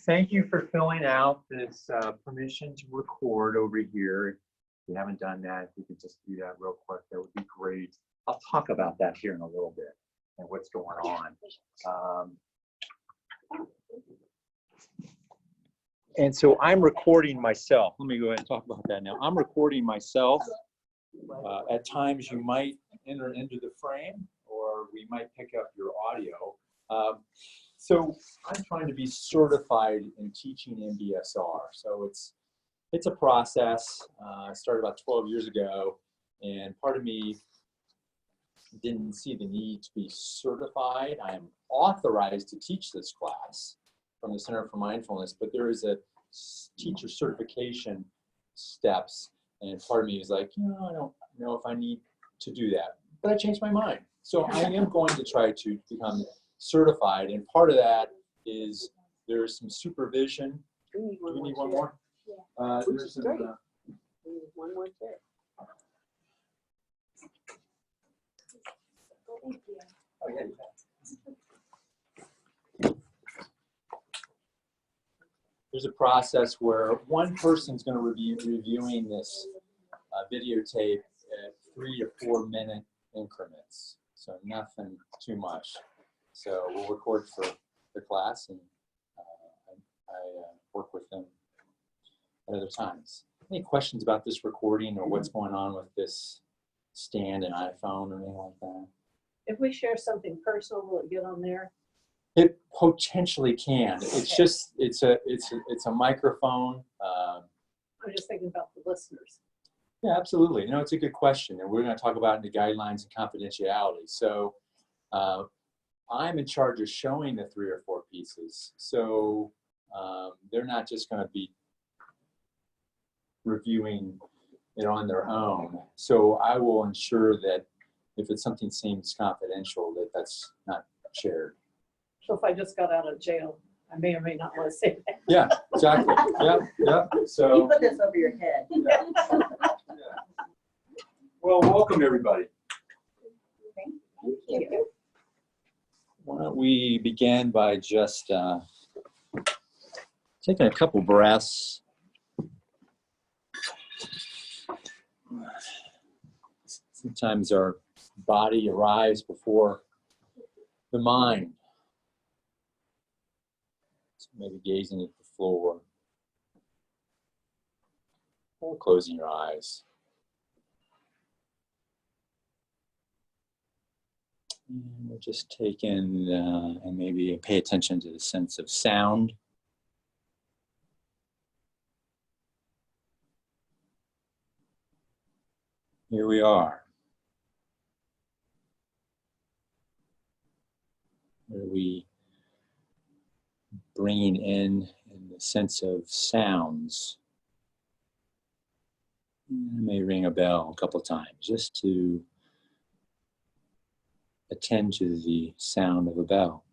Thank you for filling out this permission to record over here. If you haven't done that, if you could just do that real quick, that would be great. I'll talk about that here in a little bit and what's going on. And so I'm recording myself. Let me go ahead and talk about that now. I'm recording myself. At times you might enter into the frame or we might pick up your audio. So I'm trying to be certified in teaching MBSR. So it's a process. I started about 12 years ago, and part of me didn't see the need to be certified. I am authorized to teach this class from the Center for Mindfulness, but there is a teacher certification steps, and part of me is like, I don't know if I need to do that, but I changed my mind. So I am going to try to become certified, and part of that is there's some supervision. Do we need one more? Yeah. There's some, one more chair. Oh, yeah. There's a process where one person's going to be reviewing this videotape at 3 to 4 minute increments, so nothing too much. So we'll record for the class, and I work with them at other times. Any questions about this recording or what's going on with this stand and iPhone or anything like that? If we share something personal, will it get on there? It potentially can. It's just it's a microphone. I'm just thinking about the listeners. Yeah, absolutely. It's a good question, and we're going to talk about the guidelines and confidentiality. So I'm in charge of showing the 3 or 4 pieces. So they're not just going to be reviewing it on their own. So I will ensure that if it's something seems confidential, that's not shared. So if I just got out of jail, I may or may not want to say that. Yeah, exactly. Yeah. So you put this over your head. Yeah. Well, welcome everybody. Thank you. Why don't we begin by just taking a couple breaths. Sometimes our body arrives before the mind. So maybe gazing at the floor or closing your eyes. And we'll just take in and maybe pay attention to the sense of sound. Here we are. Where we bringing in the sense of sounds. And I may ring a bell a couple of times just to attend to the sound of a bell.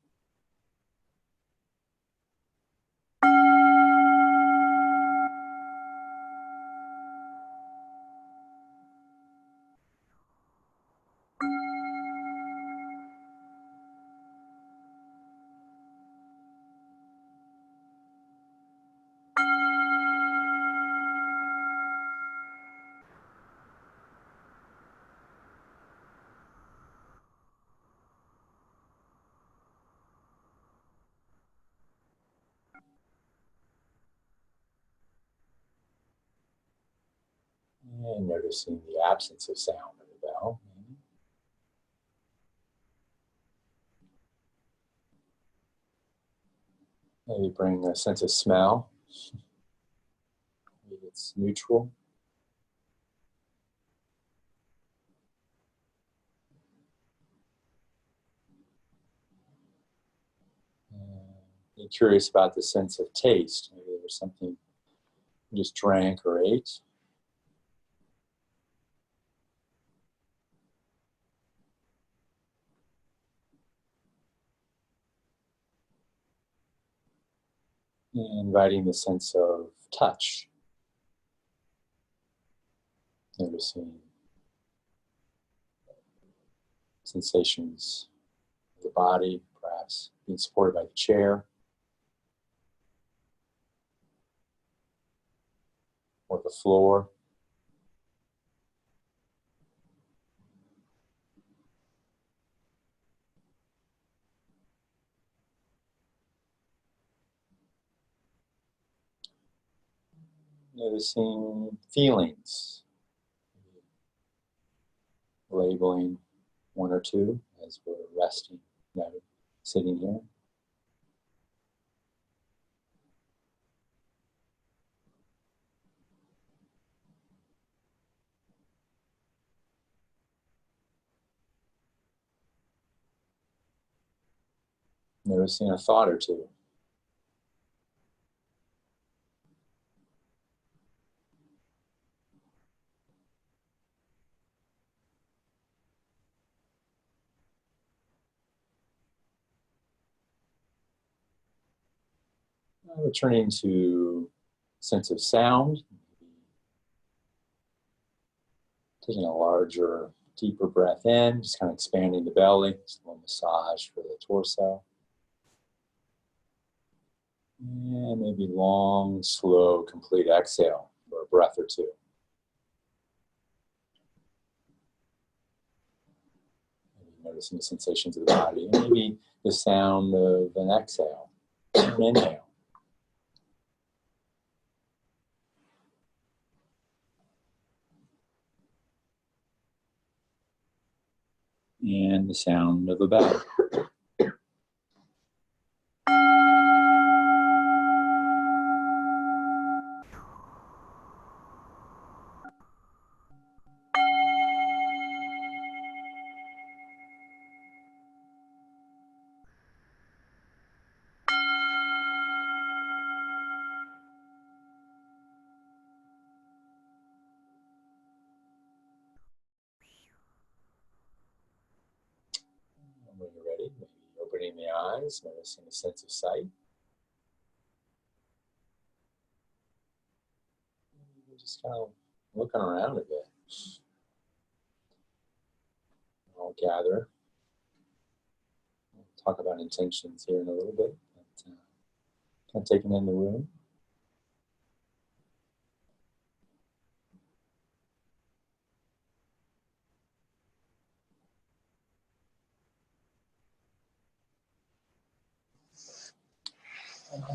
And noticing the absence of sound of the bell. Maybe bring a sense of smell. Maybe it's neutral. Be curious about the sense of taste. Maybe there's something you just drank or ate. And inviting the sense of touch. Noticing sensations of the the body, perhaps being supported by the chair or the floor. Noticing feelings, labeling one or two as we're resting, sitting here. Noticing a thought or two. Returning to sense of sound. Taking a larger, deeper breath in, just kind of expanding the belly, just a little massage for the torso. And maybe long, slow, complete exhale for a breath or two. Maybe noticing the sensations of the body, and maybe the sound of an exhale, an inhale. And the sound of a bell. When you're ready, maybe opening the eyes, noticing a sense of sight. Just kind of looking around a bit. I'll gather. We'll talk about intentions here in a little bit. But, kind of taking in the room.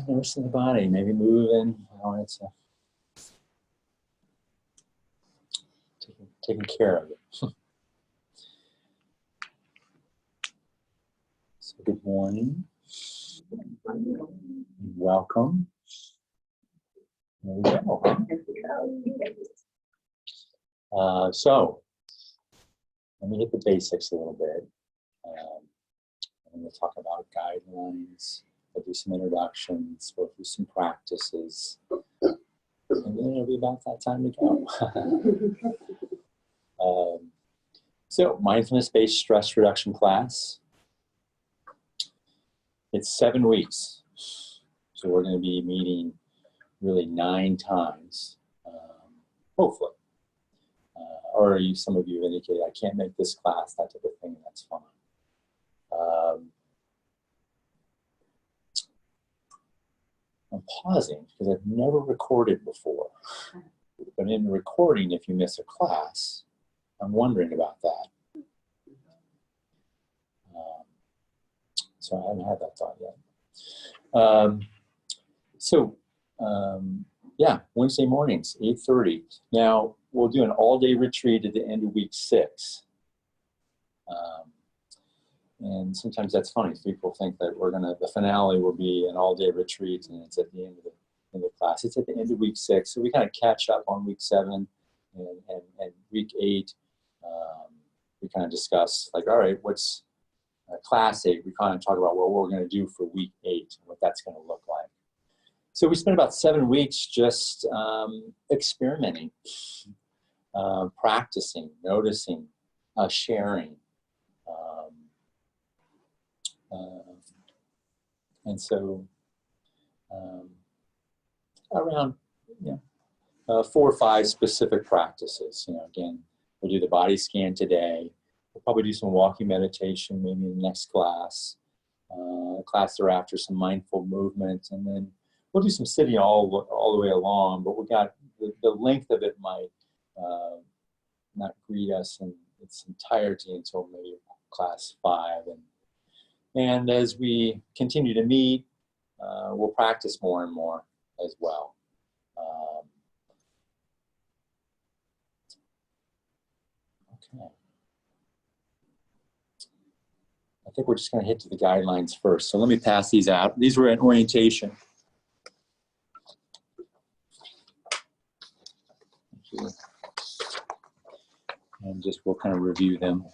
Noticing the body, maybe moving. It's taking care of it. So good morning. Welcome. There we go. So let me hit the basics a little bit. I'm going to talk about guidelines. I'll do some introductions. We'll do some practices. And then it'll be about that time to go. So mindfulness-based stress reduction class. It's 7 weeks. So we're going to be meeting really 9 times, hopefully. Or some of you indicated, I can't make this class, that type of thing, that's fine. I'm pausing because I've never recorded before. But in recording, if you miss a class, I'm wondering about that. So I haven't had that thought yet. Yeah, Wednesday mornings, 8:30. Now, we'll do an all-day retreat at the end of week 6. And sometimes that's funny. People think that the finale will be an all-day retreat and it's at the end of the class. It's at the end of week 6. So we kind of catch up on week 7 and week 8. We kind of discuss like, all right, what's class 8? We kind of talk about what we're going to do for week 8 and what that's going to look like. So we spent about 7 weeks just experimenting, practicing, noticing, sharing. And so around 4 or 5 specific practices. Again, we'll do the body scan today, We'll probably do some walking meditation maybe in the next class. Class thereafter, some mindful movement, and then we'll do some sitting all the way along, but we got the length of it might not greet us in its entirety until maybe class 5. And as we continue to meet, we'll practice more and more as well. Okay. I think we're just going to hit to the guidelines first. So let me pass these out. These were an orientation. And just we'll kind of review them.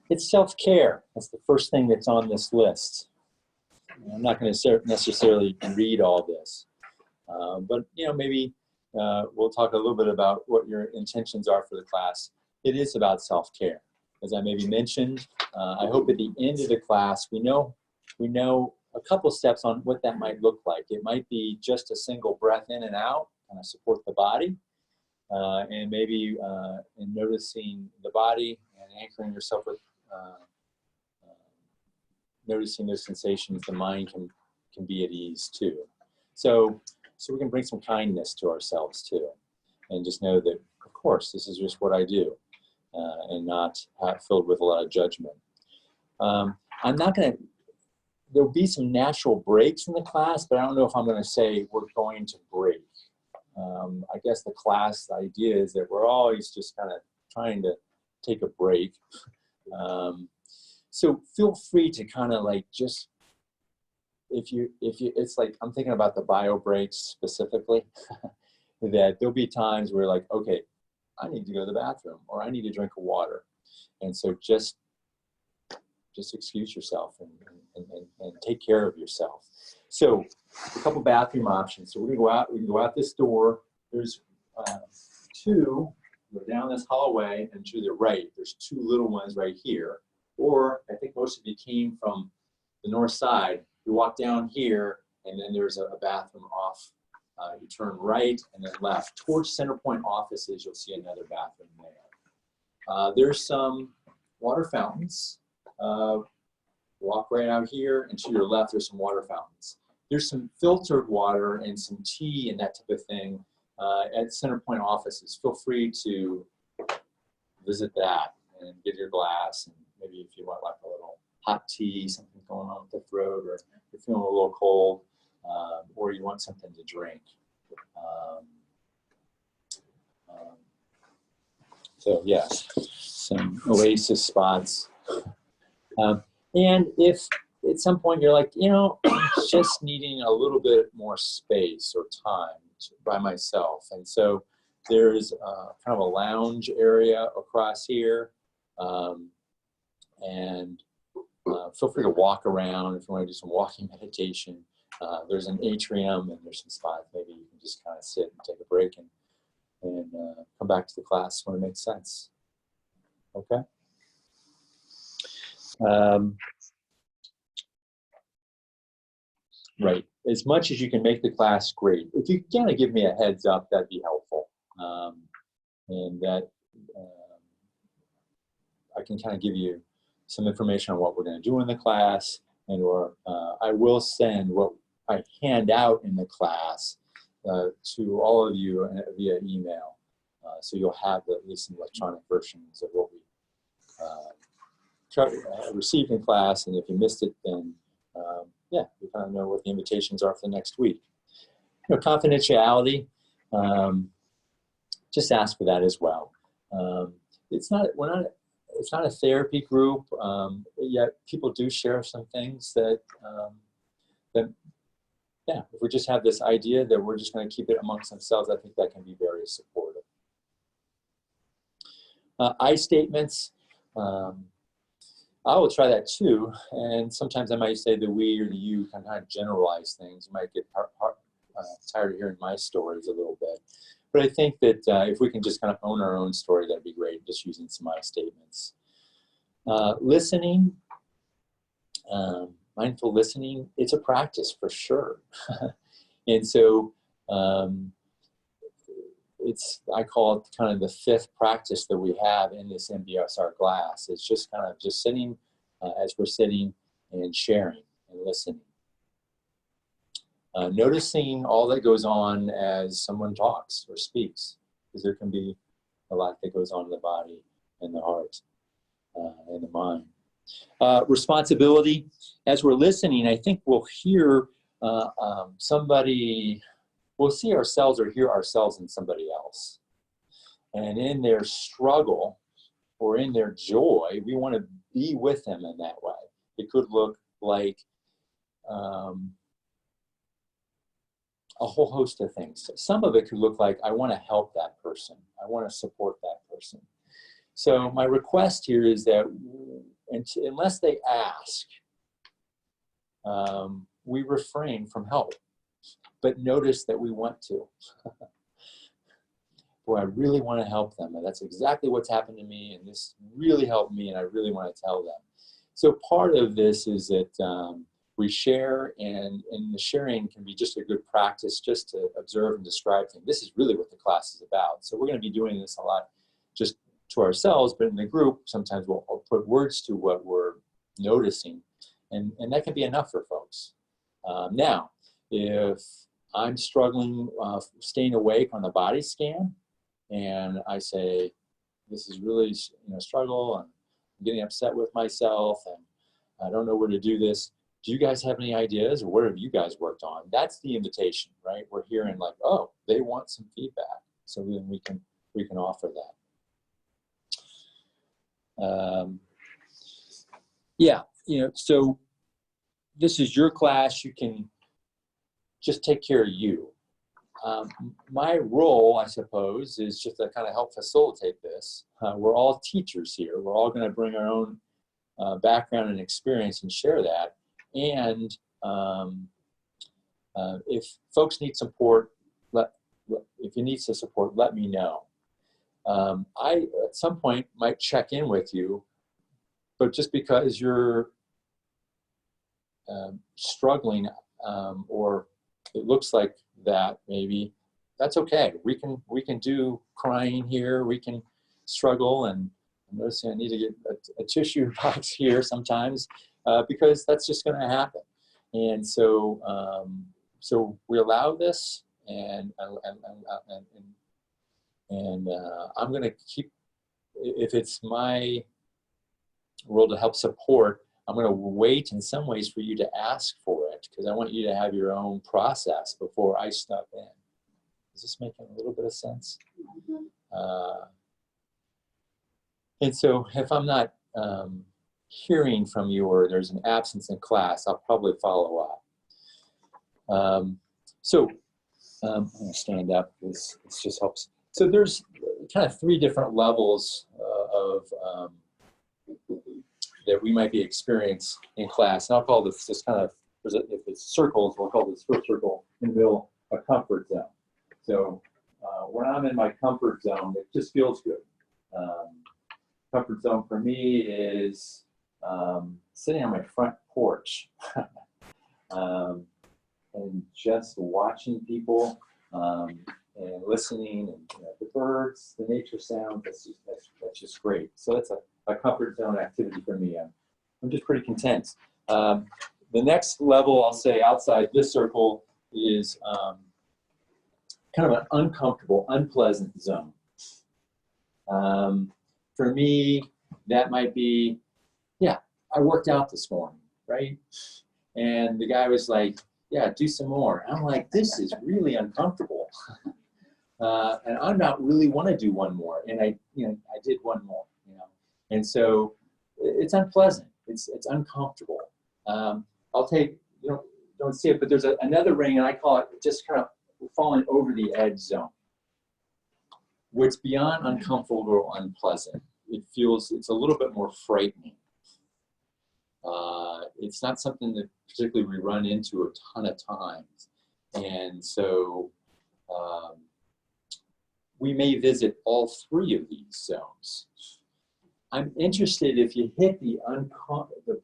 It's self-care. That's the first thing that's on this list. I'm not going to necessarily read all this, but maybe we'll talk a little bit about what your intentions are for the class. It is about self-care, as I maybe mentioned. I hope at the end of the class we know a couple steps on what that might look like. It might be just a single breath in and out, kind of support the body, and maybe in noticing the body and anchoring yourself with noticing those sensations, the mind can be at ease too. So we can bring some kindness to ourselves too, and just know that, of course, this is just what I do, and not filled with a lot of judgment. I'm not going to, there'll be some natural breaks in the class, but I don't know if I'm going to say we're going to break. I guess the class idea is that we're always just kind of trying to take a break. So feel free to kind of like just, if you, it's like, I'm thinking about the bio breaks specifically, that there'll be times where like, okay, I need to go to the bathroom or I need a drink of water. And so just excuse yourself and take care of yourself. So a couple bathroom options. So we're gonna go out, we can go out this door. There's 2, go down this hallway, and to the right, there's 2 little ones right here. Or I think most of you came from the north side. You walk down here, and then there's a bathroom off. You turn right and then left. Towards Centerpoint offices, you'll see another bathroom there. There's some water fountains. Walk right out here, and to your left, there's some water fountains. There's some filtered water and some tea and that type of thing at Centerpoint offices. Feel free to visit that and get your glass, and maybe if you want like a little hot tea, something going on with the throat, or you're feeling a little cold, or you want something to drink. So yes, some oasis spots. And if at some point you're like, I'm just needing a little bit more space or time by myself. And so there's kind of a lounge area across here. And feel free to walk around if you want to do some walking meditation. There's an atrium and there's some spots maybe you can just kind of sit and take a break and come back to the class when it makes sense. Okay? Right. As much as you can make the class great. If you kind of give me a heads up, that'd be helpful. And that I can kind of give you some information on what we're going to do in the class, or I will send what I hand out in the class to all of you via email. So you'll have at least some electronic versions of what we received in class, and if you missed it, then yeah, we kind of know what the invitations are for the next week. Confidentiality, just ask for that as well. It's not a therapy group, yet people do share some things that yeah, if we just have this idea that we're just going to keep it amongst themselves, I think that can be very supportive. I statements. I will try that too, and sometimes I might say the we or the you, kind of generalize things. You might get tired of hearing my stories a little bit, but I think that if we can just kind of own our own story, that'd be great, just using some I statements. Listening, mindful listening, it's a practice for sure. And so I call it kind of the fifth practice that we have in this MBSR class. It's just kind of just sitting as we're sitting and sharing and listening. Noticing all that goes on as someone talks or speaks, because there can be a lot that goes on in the body and the heart and the mind. Responsibility. As we're listening, I think we'll hear somebody, we'll see ourselves or hear ourselves in somebody else. And in their struggle or in their joy, we want to be with them in that way. It could look like a whole host of things. Some of it could look like, I want to help that person. I want to support that person. So my request here is that unless they ask, we refrain from help, but notice that we want to. Boy, I really want to help them, and that's exactly what's happened to me, and this really helped me, and I really want to tell them. So part of this is that we share, and the sharing can be just a good practice just to observe and describe things. This is really what the class is about. So we're going to be doing this a lot just to ourselves, but in the group, sometimes we'll put words to what we're noticing, and that can be enough for folks. Now, if I'm struggling staying awake on the body scan, and I say, this is really a struggle, and I'm getting upset with myself, and I don't know where to do this. Do you guys have any ideas, or what have you guys worked on? That's the invitation, right? We're hearing like, oh, they want some feedback, so then we can offer that. Yeah, so this is your class. You can just take care of you. My role, I suppose, is just to kind of help facilitate this. We're all teachers here. We're all going to bring our own background and experience and share that. And if folks need support, if you need some support, let me know. I, at some point, might check in with you, but just because you're struggling or it looks like that, maybe, that's okay. We can do crying here. We can struggle, and I'm noticing I need to get a tissue box here sometimes because that's just going to happen. And so so we allow this, and I'm going to keep, if it's my role to help support, I'm going to wait in some ways for you to ask for it, because I want you to have your own process before I step in. Is this making a little bit of sense? And so if I'm not hearing from you, or there's an absence in class, I'll probably follow up. I'm going to stand up because this just helps. So there's kind of 3 different levels that we might be experiencing in class. And I'll call this just kind of, if it's circles, we'll call this first circle in the middle a comfort zone. So when I'm in my comfort zone, it just feels good. Comfort zone for me is sitting on my front porch and just watching people and listening, and the birds, the nature sound. That's just great. So that's a comfort zone activity for me. I'm just pretty content. The next level, I'll say, outside this circle is kind of an uncomfortable, unpleasant zone. For me, that might be, yeah, I worked out this morning, right? And the guy was like, yeah, do some more. I'm like, this is really uncomfortable. And I'm not really want to do one more. And I did one more, And so it's unpleasant. It's uncomfortable. I'll take, don't see it, but there's another ring, and I call it just kind of falling over the edge zone. What's beyond uncomfortable or unpleasant, it's a little bit more frightening. It's not something that particularly we run into a ton of times. And so we may visit all 3 of these zones. I'm interested if you hit the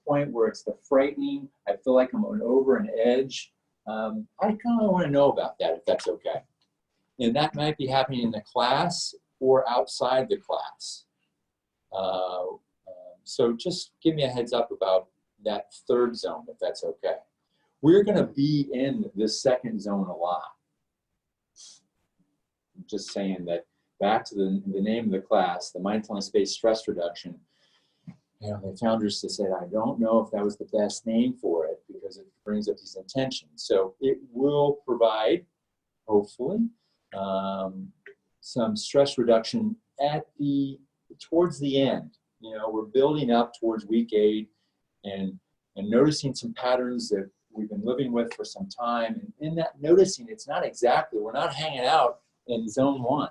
point where it's the frightening, I feel like I'm over an edge. I kind of want to know about that, if that's okay. And that might be happening in the class or outside the class. So just give me a heads up about that third zone, if that's okay. We're going to be in this second zone a lot. I'm just saying that back to the name of the class, the mindfulness-based stress reduction. You know, the founders said, I don't know if that was the best name for it because it brings up these intentions. So it will provide, hopefully, some stress reduction towards the end. You know, we're building up towards week 8 and noticing some patterns that we've been living with for some time. And in that noticing, it's not exactly, we're not hanging out in zone 1.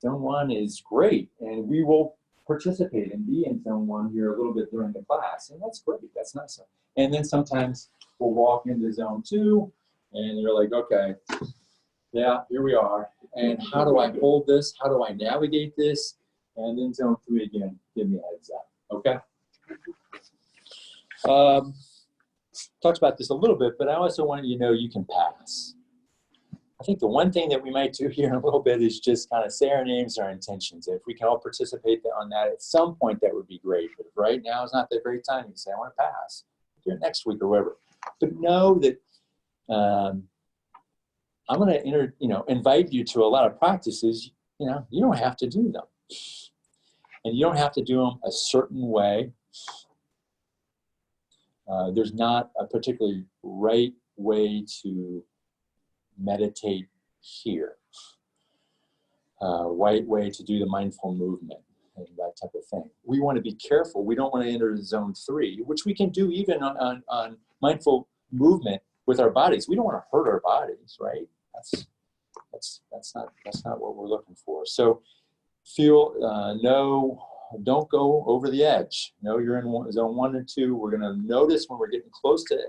Zone 1 is great, and we will participate and be in zone 1 here a little bit during the class, and that's great, that's nice. And then sometimes we'll walk into zone 2, and you're like, okay, yeah, here we are, and how do I hold this? How do I navigate this? And then zone 3 again, give me a heads up, okay? Talked about this a little bit, but I also want you to know you can pass. I think the one thing that we might do here in a little bit is just kind of say our names, our intentions. If we can all participate on that at some point, that would be great. But if right now is not the great time, you can say, I want to pass. Do it next week or whatever. But know that I'm going to invite you to a lot of practices. You know, you don't have to do them. And you don't have to do them a certain way. There's not a particularly right way to meditate here. Right way to do the mindful movement and that type of thing. We want to be careful. We don't want to enter zone 3, which we can do even on mindful movement with our bodies. We don't want to hurt our bodies, right? That's not what we're looking for. So feel don't go over the edge. No, you're in zone 1 and 2. We're going to notice when we're getting close to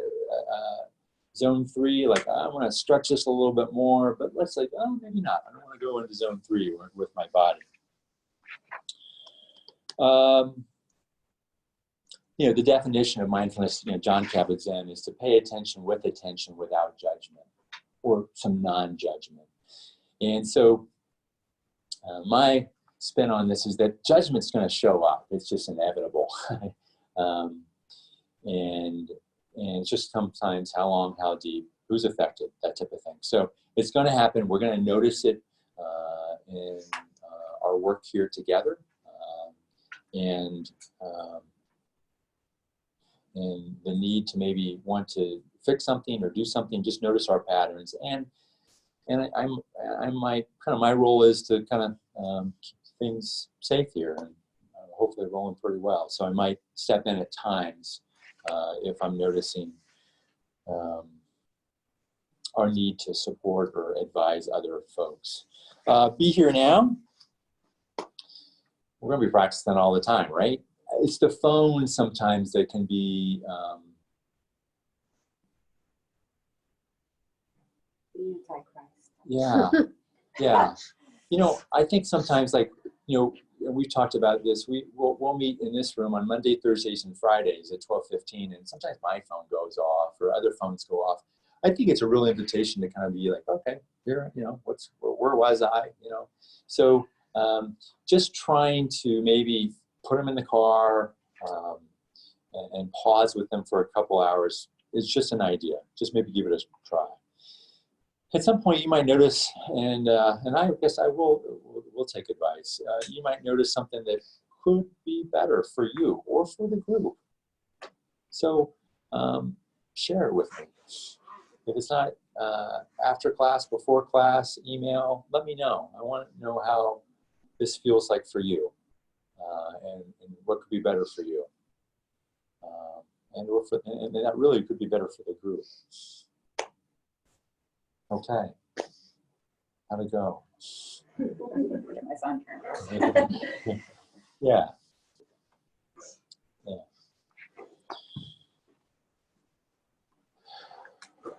zone 3, like I want to stretch this a little bit more, but let's like, oh, maybe not. I don't want to go into zone 3 with my body. The definition of mindfulness, John Kabat-Zinn, is to pay attention with attention without judgment or some non-judgment. And so my spin on this is that judgment's going to show up. It's just inevitable. And it's just sometimes how long, how deep, who's affected, that type of thing. So it's going to happen. We're going to notice it in our work here together. And the need to maybe want to fix something or do something, just notice our patterns. And my role is to kind of keep things safe here and hopefully rolling pretty well. So I might step in at times if I'm noticing our need to support or advise other folks. Be here now. We're going to be practicing all the time, right? It's the phone sometimes that can be yeah. I think sometimes, like, we've talked about this. We'll meet in this room on Monday, Thursdays, and Fridays at 12:15, and sometimes my phone goes off or other phones go off. I think it's a real invitation to kind of be like, okay, here, where was I? So just trying to maybe put them in the car and pause with them for a couple hours is just an idea. Just maybe give it a try. At some point, you might notice, and I guess we'll take advice. You might notice something that could be better for you or for the group. So share it with me. If it's not after class, before class, email, let me know. I want to know how this feels like for you and what could be better for you. And that really could be better for the group. Okay. How'd it go? Get my phone turned. Yeah.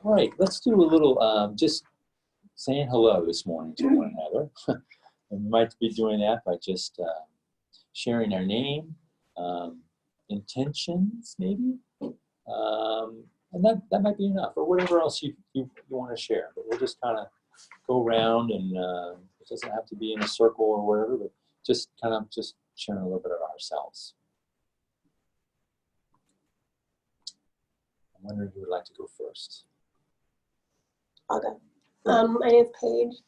All right, let's do a little just saying hello this morning to one another. And we might be doing that by just sharing our name, intentions maybe, and that might be enough, or whatever else you want to share. But we'll just kind of go around and it doesn't have to be in a circle or wherever, but just kind of just sharing a little bit of ourselves. I'm wondering who would like to go first. I'll go. My name is Paige.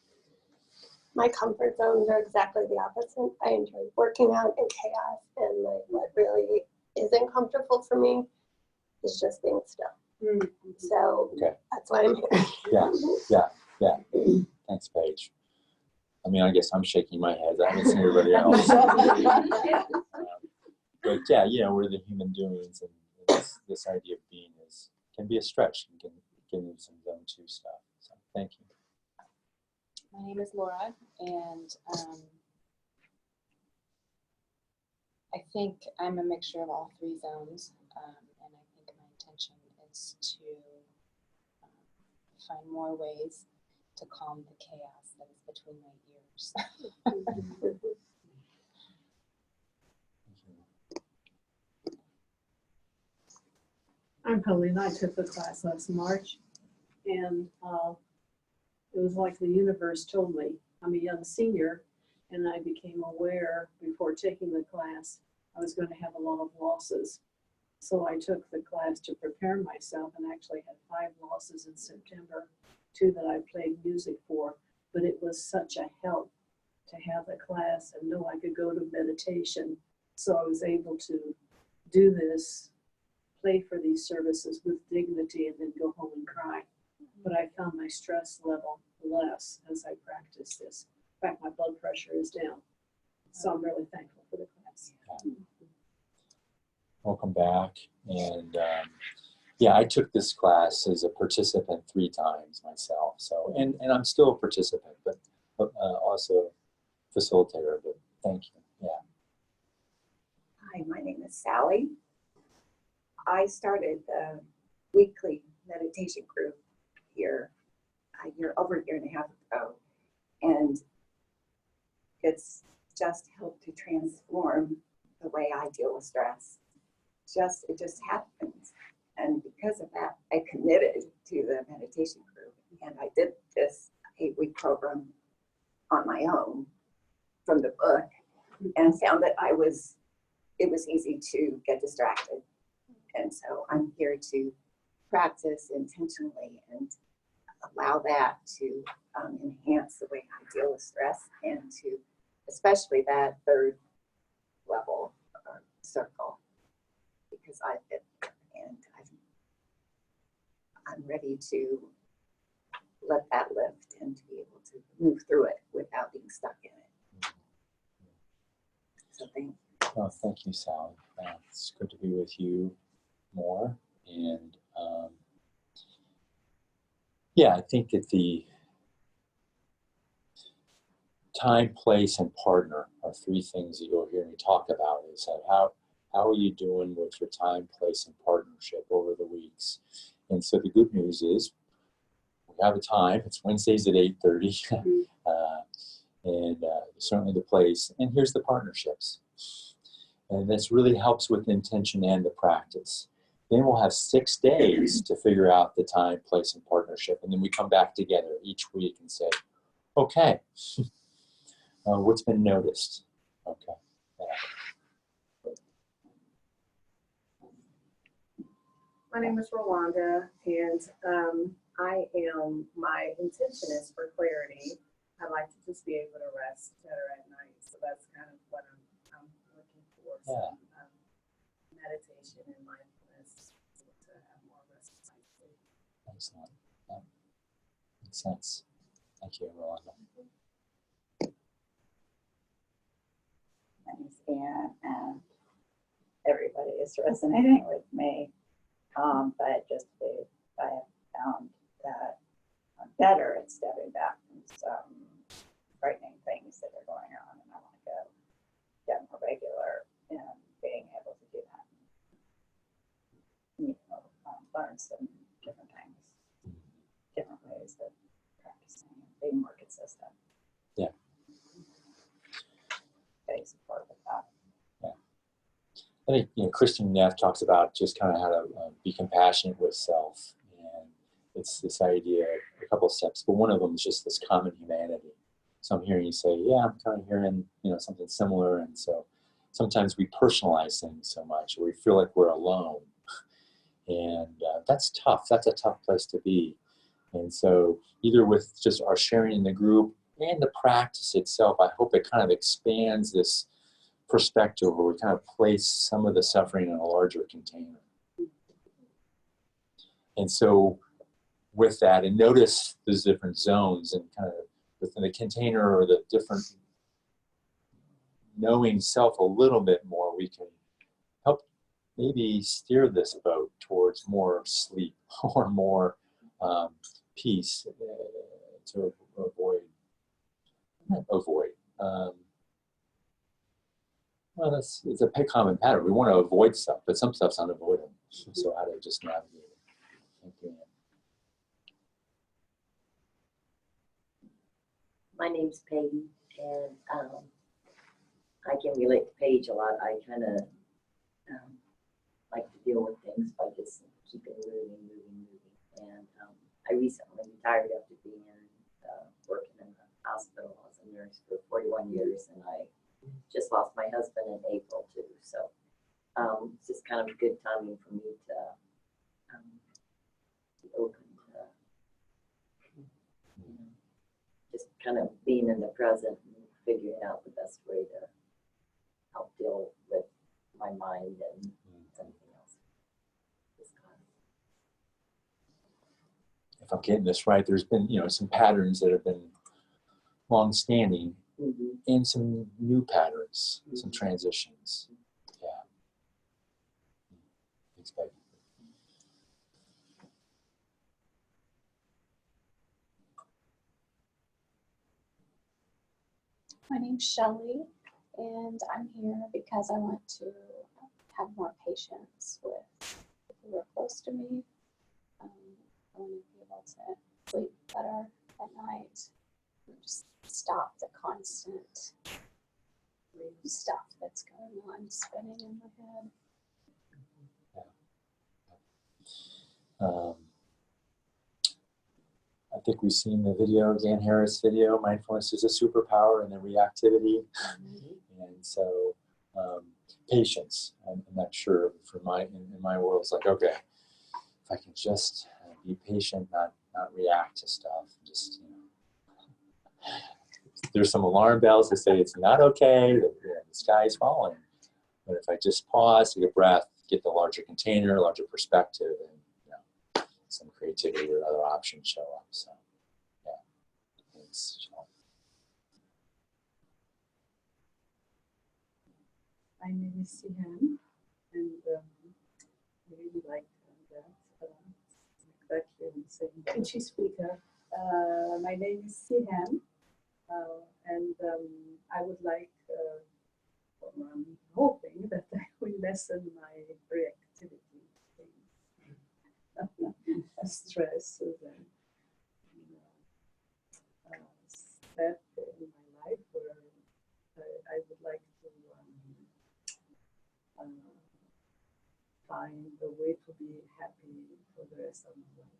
My comfort zones are exactly the opposite. I enjoy working out in chaos, and like what really isn't comfortable for me is just being still. So Okay. that's why I'm here. Yeah. Thanks, Paige. I mean, I guess I'm shaking my head. I haven't seen everybody else. But yeah, you know, we're the human doings, and this idea of being can be a stretch and can get into some zone 2 stuff. So thank you. My name is Laura, and I think I'm a mixture of all 3 zones, and I think my intention is to find more ways to calm the chaos that is between my ears. I'm Paulina. I took the class last March, and it was like the universe told me. I'm a young senior, and I became aware before taking the class I was going to have a lot of losses. So I took the class to prepare myself, and actually had 5 losses in September, 2 that I played music for. But it was such a help to have the class and know I could go to meditation. So I was able to do this, play for these services with dignity, and then go home and cry. But I found my stress level less as I practiced this. In fact, my blood pressure is down. So I'm really thankful for the class. Welcome back. And yeah, I took this class as a participant 3 times myself. So, and I'm still a participant, but also facilitator. But thank you. Yeah. Hi, my name is Sally. I started the weekly meditation group here over a year and a half ago, and it's just helped to transform the way I deal with stress. It just happens, and because of that, I committed to the meditation group, and I did this 8-week program on my own from the book, and found that it was easy to get distracted. And so I'm here to practice intentionally and allow that to enhance the way I deal with stress, and to especially that 3rd level circle, because I've been there, and I'm ready to let that lift and to be able to move through it without being stuck in it. So thank you. Oh, thank you, Sally. It's good to be with you more. And yeah, I think that the time, place, and partner are 3 things that you'll hear me talk about. Is that how are you doing with your time, place, and partnership over the weeks? And so the good news is we have a time. It's Wednesdays at 8:30, and certainly the place. And here's the partnerships. And this really helps with intention and the practice. Then we'll have 6 days to figure out the time, place, and partnership. And then we come back together each week and say, okay, what's been noticed? Okay. Yeah. My name is Rolanda, and my intention is for clarity. I like to just be able to rest better at night. So that's kind of what I'm looking for. Yeah. Meditation and mindfulness to have more rest. Excellent. Yeah. Makes sense. Thank you, Rolanda. My name is Anne, and everybody is resonating with me. But just I have found that I'm better at stepping back from some frightening things that are going on, and I want to get more regular in being able to do that. Learn some different things, different ways of practicing, being more consistent. Yeah. Getting support with that. I think, Christian Neff talks about just kind of how to be compassionate with self. And it's this idea of couple Septs, but one of them is just this common humanity. So I'm hearing you say, yeah, I'm kind of hearing, something similar. And so sometimes we personalize things so much, or we feel like we're alone. And that's tough. That's a tough place to be. And so either with just our sharing in the group and the practice itself, I hope it kind of expands this perspective where we kind of place some of the suffering in a larger container. And so with that, and notice those different zones and kind of within the container or the different knowing self a little bit more, we can help maybe steer this boat towards more sleep or more peace to avoid. Well, it's a common pattern. We want to avoid stuff, but some stuff's unavoidable. So how to just navigate it. Okay. My name's Peggy, and I can relate to Paige a lot. I kind of like to deal with things by just keeping moving. And I recently retired after being working in the hospital. I was a nurse for 41 years, and I just lost my husband in April too. So it's just kind of good timing for me to be open to just kind of being in the present and figuring out the best way to help deal with my mind and everything else. If I'm getting this right, there's been some patterns that have been long-standing, and some new patterns, some transitions. Yeah. Expect. My name's Shelley, and I'm here because I want to have more patience with people who are close to me. I want to be able to sleep better at night and just stop the constant stuff that's going on, spinning in my head. I think we've seen the video, Dan Harris video, mindfulness is a superpower, and then reactivity. And so patience, I'm not sure in my world, it's like, okay, if I can just be patient, not react to stuff, just, there's some alarm bells that say it's not okay, that the sky is falling. But if I just pause, take a breath, get the larger container, larger perspective, and some creativity or other options show up. So, yeah, thanks, Sean. My name is Sihan, and I really like that. Exactly the same. Can she speak up? My name is Sihan, and I would like, I'm hoping that I will lessen my reactivity. Stress is a step in my life where I would like to find a way to be happy for the rest of my life.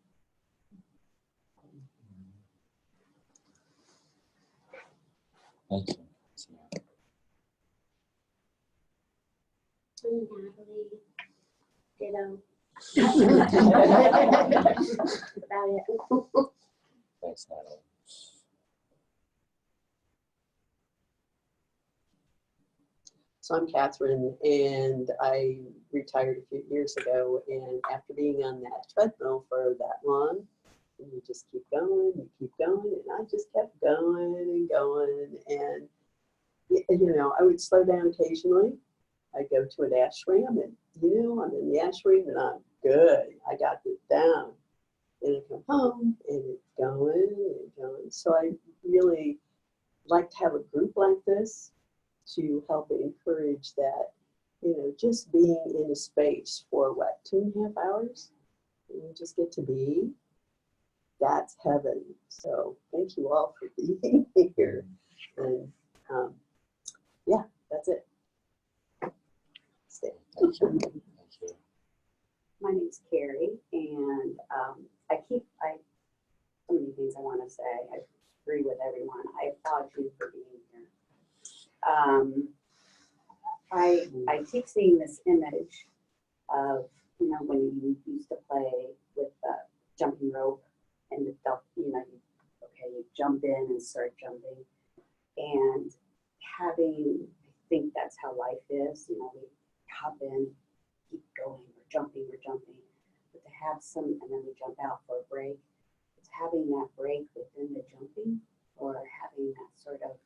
Thank you. Natalie, ditto. About it. Thanks, Natalie. So I'm Catherine, and I retired a few years ago, and after being on that treadmill for that long, you just keep going, and I just kept going, and I would slow down occasionally. I'd go to an ashram, and I'm in the ashram, and I'm good. I got this down. And I come home, and it's going. So I really like to have a group like this to help encourage that, just being in a space for 2.5 hours, and you just get to be, that's heaven. So thank you all for being here. And yeah, that's it. Stay. Thank you. Thank you. My name's Carrie, and I so many things I want to say. I agree with everyone. I applaud you for being here. I keep seeing this image of, you know, when you used to play with the jumping rope and the you know, you jump in and start jumping, and having, I think that's how life is. You know, we hop in, keep going, we're jumping, but to have some, and then we jump out for a break. It's having that break within the jumping, or having that sort of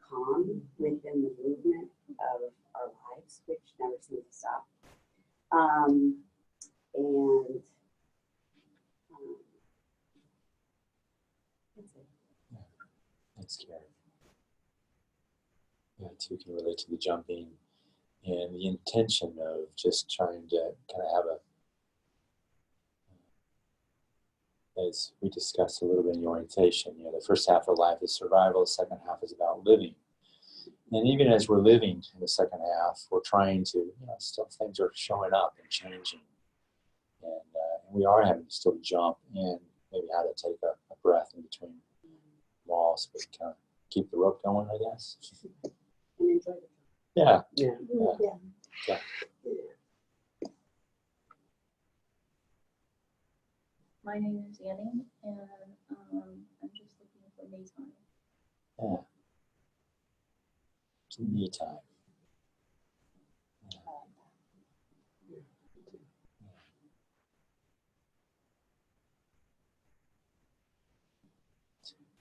calm within the movement of our lives, which never seems to stop. That's it. Thanks, Karen. Yeah, too, can relate to the jumping and the intention of just trying to kind of have as we discussed a little bit in the orientation, you know, the first half of life is survival, the second half is about living. And even as we're living in the second half, we're trying to, you know, still things are showing up and changing. And we are having to still jump and maybe how to take a breath in between walls, but kind of keep the rope going, I guess. And enjoy it. Yeah. Yeah. Yeah. My name is Annie, and I'm just looking for me time. Yeah. Some me time.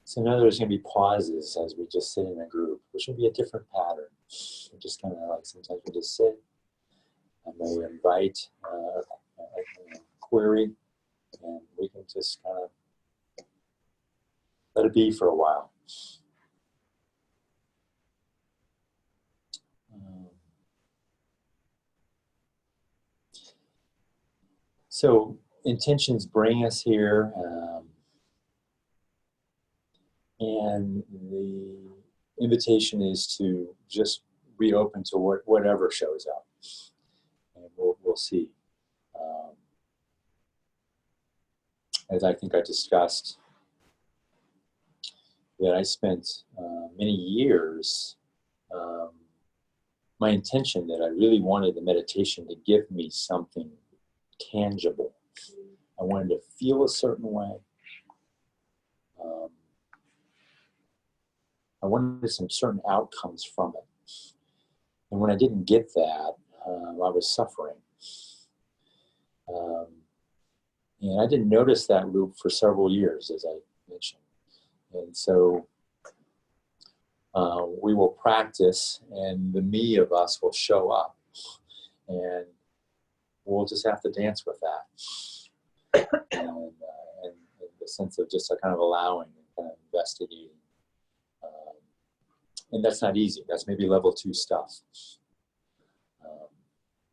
So now there's going to be pauses as we just sit in a group, which will be a different pattern. We're just kind of like sometimes we just sit. I may invite a query, and we can just kind of let it be for a while. So intentions bring us here, and the invitation is to just be open to whatever shows up, and we'll see. As I think I discussed, that I spent many years, my intention that I really wanted the meditation to give me something tangible. I wanted to feel a certain way. I wanted some certain outcomes from it. And when I didn't get that, I was suffering. And I didn't notice that loop for several years, as I mentioned. And so we will practice, and the me of us will show up. And we'll just have to dance with that. And the sense of just a kind of allowing and kind of investigating. And that's not easy. That's maybe level 2 stuff. And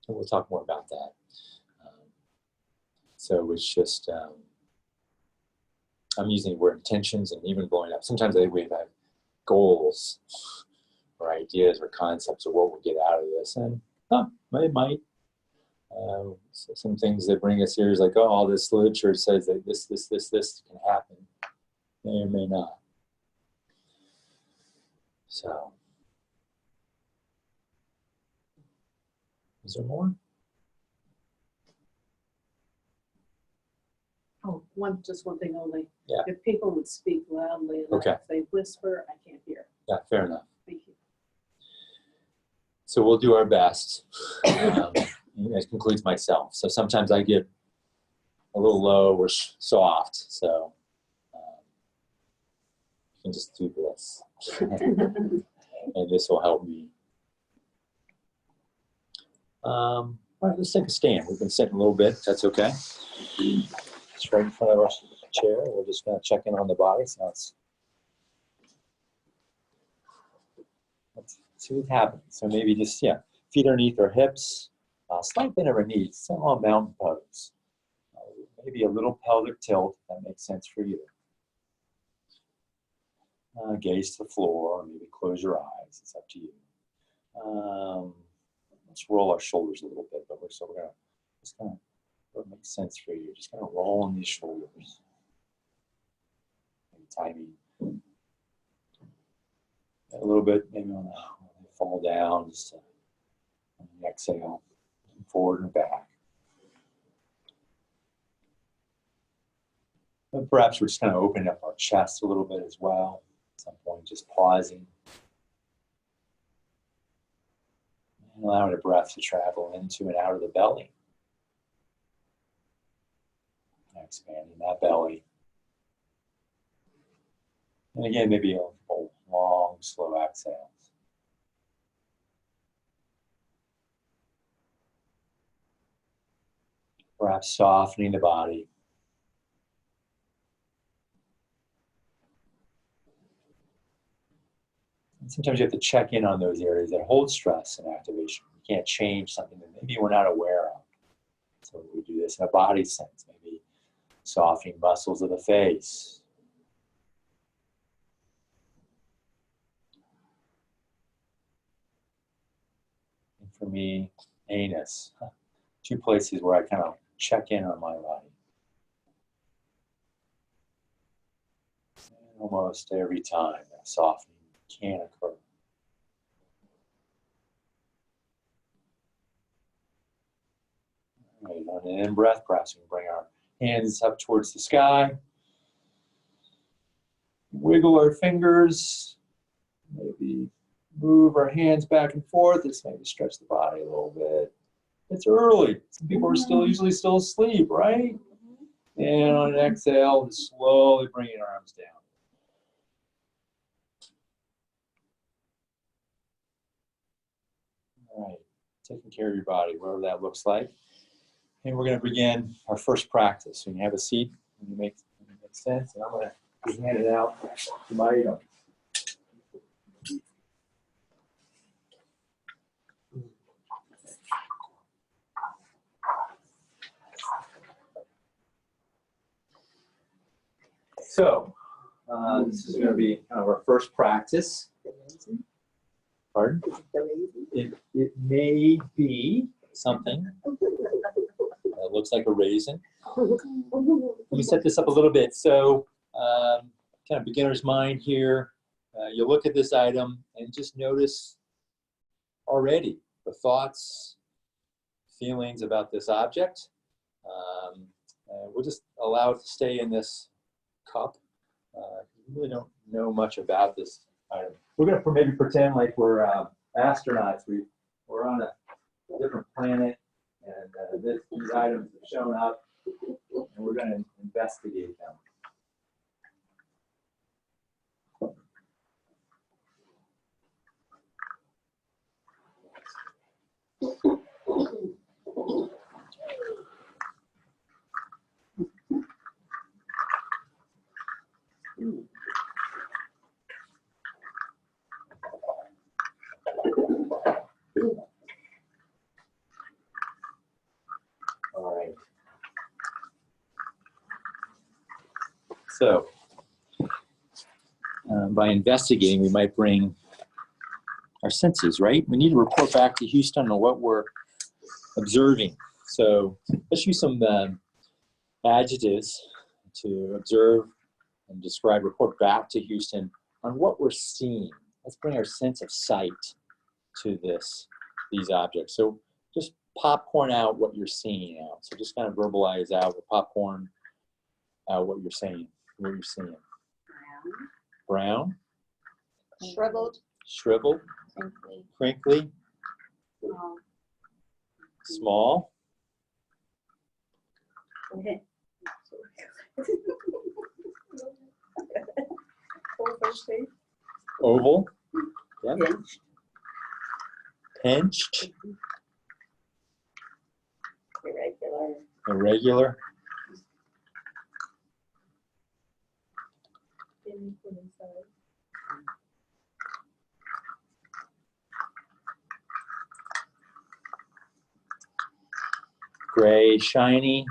we'll talk more about that. So it's just, I'm using the word intentions and even blowing up. Sometimes I think we have goals or ideas or concepts of what we'll get out of this. And it might. So some things that bring us here is like, oh, all this literature says that this can happen. May or may not. So, is there more? Oh, just one thing only. Yeah. If people would speak loudly, and Okay. if they whisper, I can't hear. Yeah, fair enough. Thank you. So we'll do our best. That concludes myself. So sometimes I get a little low or soft. So you can just do this. And this will help me. All right, let's take a stand. We've been sitting a little bit. That's okay. It's right in front of our chair. We're just going to check in on the body. So let's see what happens. So maybe just, feet underneath our hips, slight bend of our knees, some on mountain pose. Maybe a little pelvic tilt, if that makes sense for you. Gaze to the floor, or maybe close your eyes. It's up to you. Let's roll our shoulders a little bit, but we're going to just kind of, what makes sense for you. Just kind of roll on these shoulders. timing. A little bit, maybe on the fall down, just on the exhale, forward and back. And perhaps we're just kind of opening up our chest a little bit as well. At some point, just pausing. And allowing the breath to travel into and out of the belly. Expanding that belly. And again, maybe a long, slow exhale. Perhaps softening the body. And sometimes you have to check in on those areas that hold stress and activation. You can't change something that maybe we're not aware of. So we do this in a body sense, maybe softening muscles of the face. And for me, anus. 2 places where I kind of check in on my body. And almost every time that softening can occur. All right, on an in-breath, perhaps we can bring our hands up towards the sky. Wiggle our fingers. Maybe move our hands back and forth. Let's maybe stretch the body a little bit. It's early. Some people are usually still asleep, right? And on an exhale, just slowly bring your arms down. All right, taking care of your body, whatever that looks like. And we're going to begin our first practice. So you can have a seat when it makes sense. And I'm going to be handed out to my item. So, this is going to be kind of our first practice. Pardon? It may be something that looks like a raisin. Let me set this up a little bit. So, kind of beginner's mind here. You look at this item and just notice already the thoughts, feelings about this object. We'll just allow it to stay in this cup. We really don't know much about this item. We're going to maybe pretend like we're astronauts. We're on a different planet, and these items have shown up, and we're going to investigate them. All right. So, by investigating, we might bring our senses, right? We need to report back to Houston on what we're observing. So let's use some adjectives to observe and describe, report back to Houston on what we're seeing. Let's bring our sense of sight to these objects. So just popcorn out what you're seeing out. So just kind of verbalize out with popcorn out what you're saying, what you're seeing. Brown. Shriveled. Shriveled. Crinkly. Crinkly. Small. Okay. Oval. Yep. Pinched. Irregular. Irregular. Gray, shiny,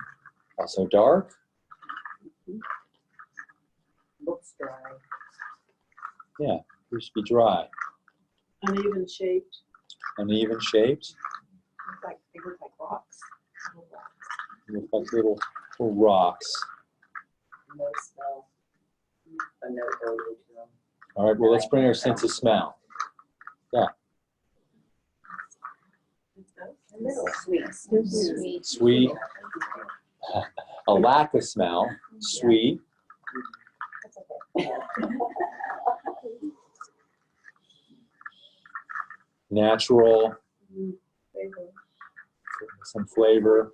also dark. Looks dry. Yeah, appears to be dry. Uneven shaped. Uneven shaped. They look like rocks. Look like little rocks. No smell. a note earlier to them. All right, well, let's bring our sense of smell. Sweet. Sweet. Sweet. A lack of smell, sweet. That's okay. Natural, some flavor,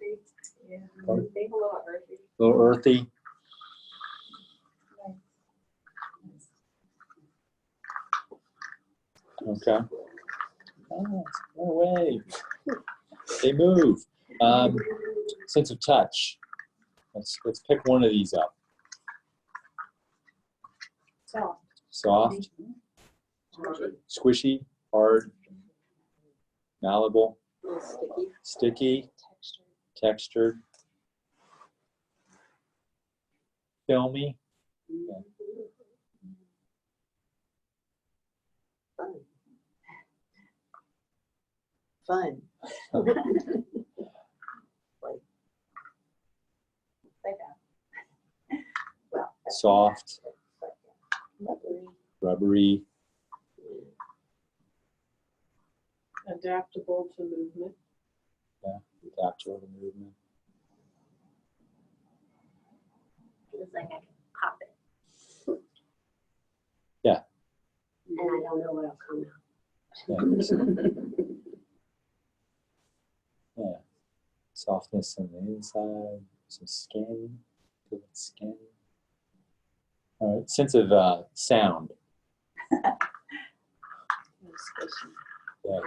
Yeah. Pardon? Maybe a little earthy. a little earthy. Okay. Oh, no way. They move. Sense of touch. Let's pick one of these up. So, Soft, squishy, hard, malleable, A little sticky. sticky, Texture. textured, filmy. Fun. Fun. Like that. Well, that's- Soft, Rubbery. rubbery, adaptable to movement. adaptable to movement. It's like I can pop it. Yeah. And I don't know what'll come out. Yeah. Yeah. Softness on the inside, some skin, good skin. All right, sense of sound. Yeah,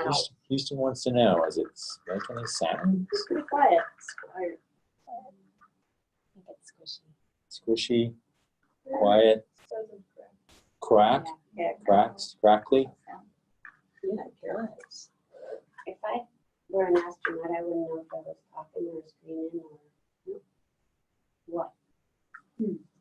Houston wants to know, is it making any sounds? It's pretty quiet. Quiet. I think it's squishy. Squishy, quiet, Doesn't crack. crack, Yeah. cracks, crackly. Yeah, it does. If I were an astronaut, I wouldn't know if I was talking or screaming or what.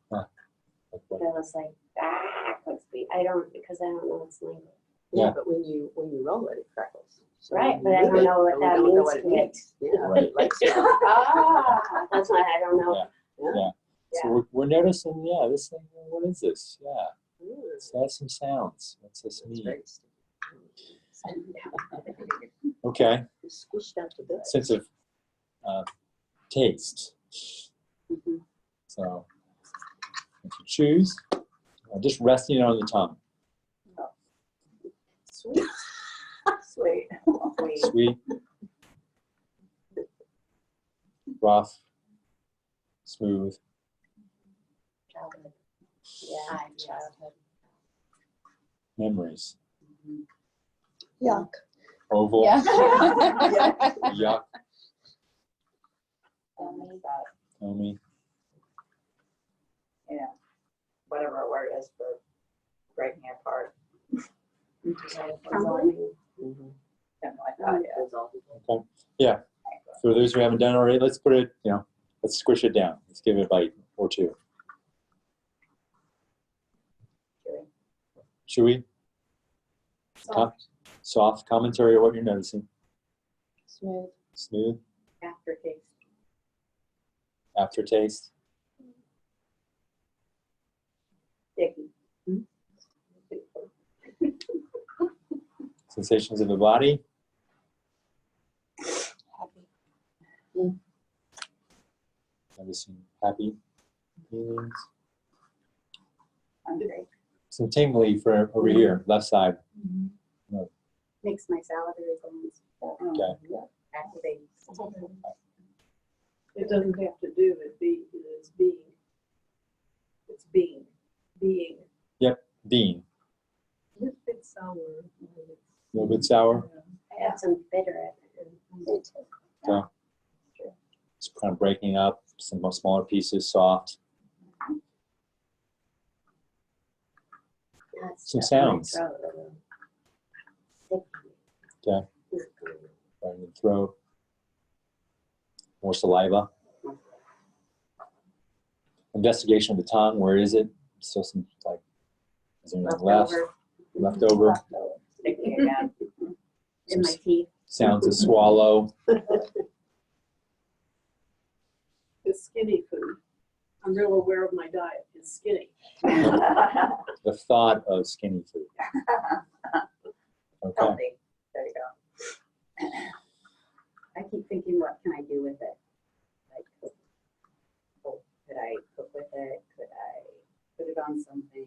Like But what? I was like, I don't, because I don't know its language. Yeah, Yeah. but when you roll it, it crackles. So Right, when but you I move don't it, know what we that don't know means what it to it. means. Yeah, Right. like so. Ah, that's why I don't know. Yeah. So we're noticing, yeah, this thing, what is this? Yeah, it has some sounds. What's this It's mean? very sticky. Okay, It's squished out the bit. sense of taste. Mhm. So if you choose, just resting it on the tongue. Sweet. Sweet. Sweet. Sweet, rough, smooth, Childhood. Yeah, childhood. memories. Yuck. Oval, Yeah. yuck, Yummy. foamy. Yeah. Whatever a word is for breaking it apart. Crumbling. Mhm. Something like that, yeah. Okay, yeah. For those who haven't done it already, let's put it, let's squish it down. Let's give it a bite or two. Chewy, soft commentary of what you're noticing. Smooth. Smooth, Aftertaste. aftertaste, Sticky. sensations of the body. Happy. Noticing happy feelings. Hungry. Some tingly for over here, left side. Makes my salivary glands. Okay. Activate. It doesn't have to do with being, it's being. It's being. Being. Bean, A little bit sour. a little bit sour. I have some bitter. It's kind of breaking up, some more smaller pieces, soft. Some sounds. Okay. Right in the throat. More saliva. Investigation of the tongue, where is it? Still some, like, is there anything left? Leftover. Sticky again. In my teeth. Sounds of swallow. It's skinny food. I'm real aware of my diet. It's skinny. The thought of skinny food. Okay. Healthy. There you go. I keep thinking, what can I do with it? Like, could I cook with it? Could I put it on something?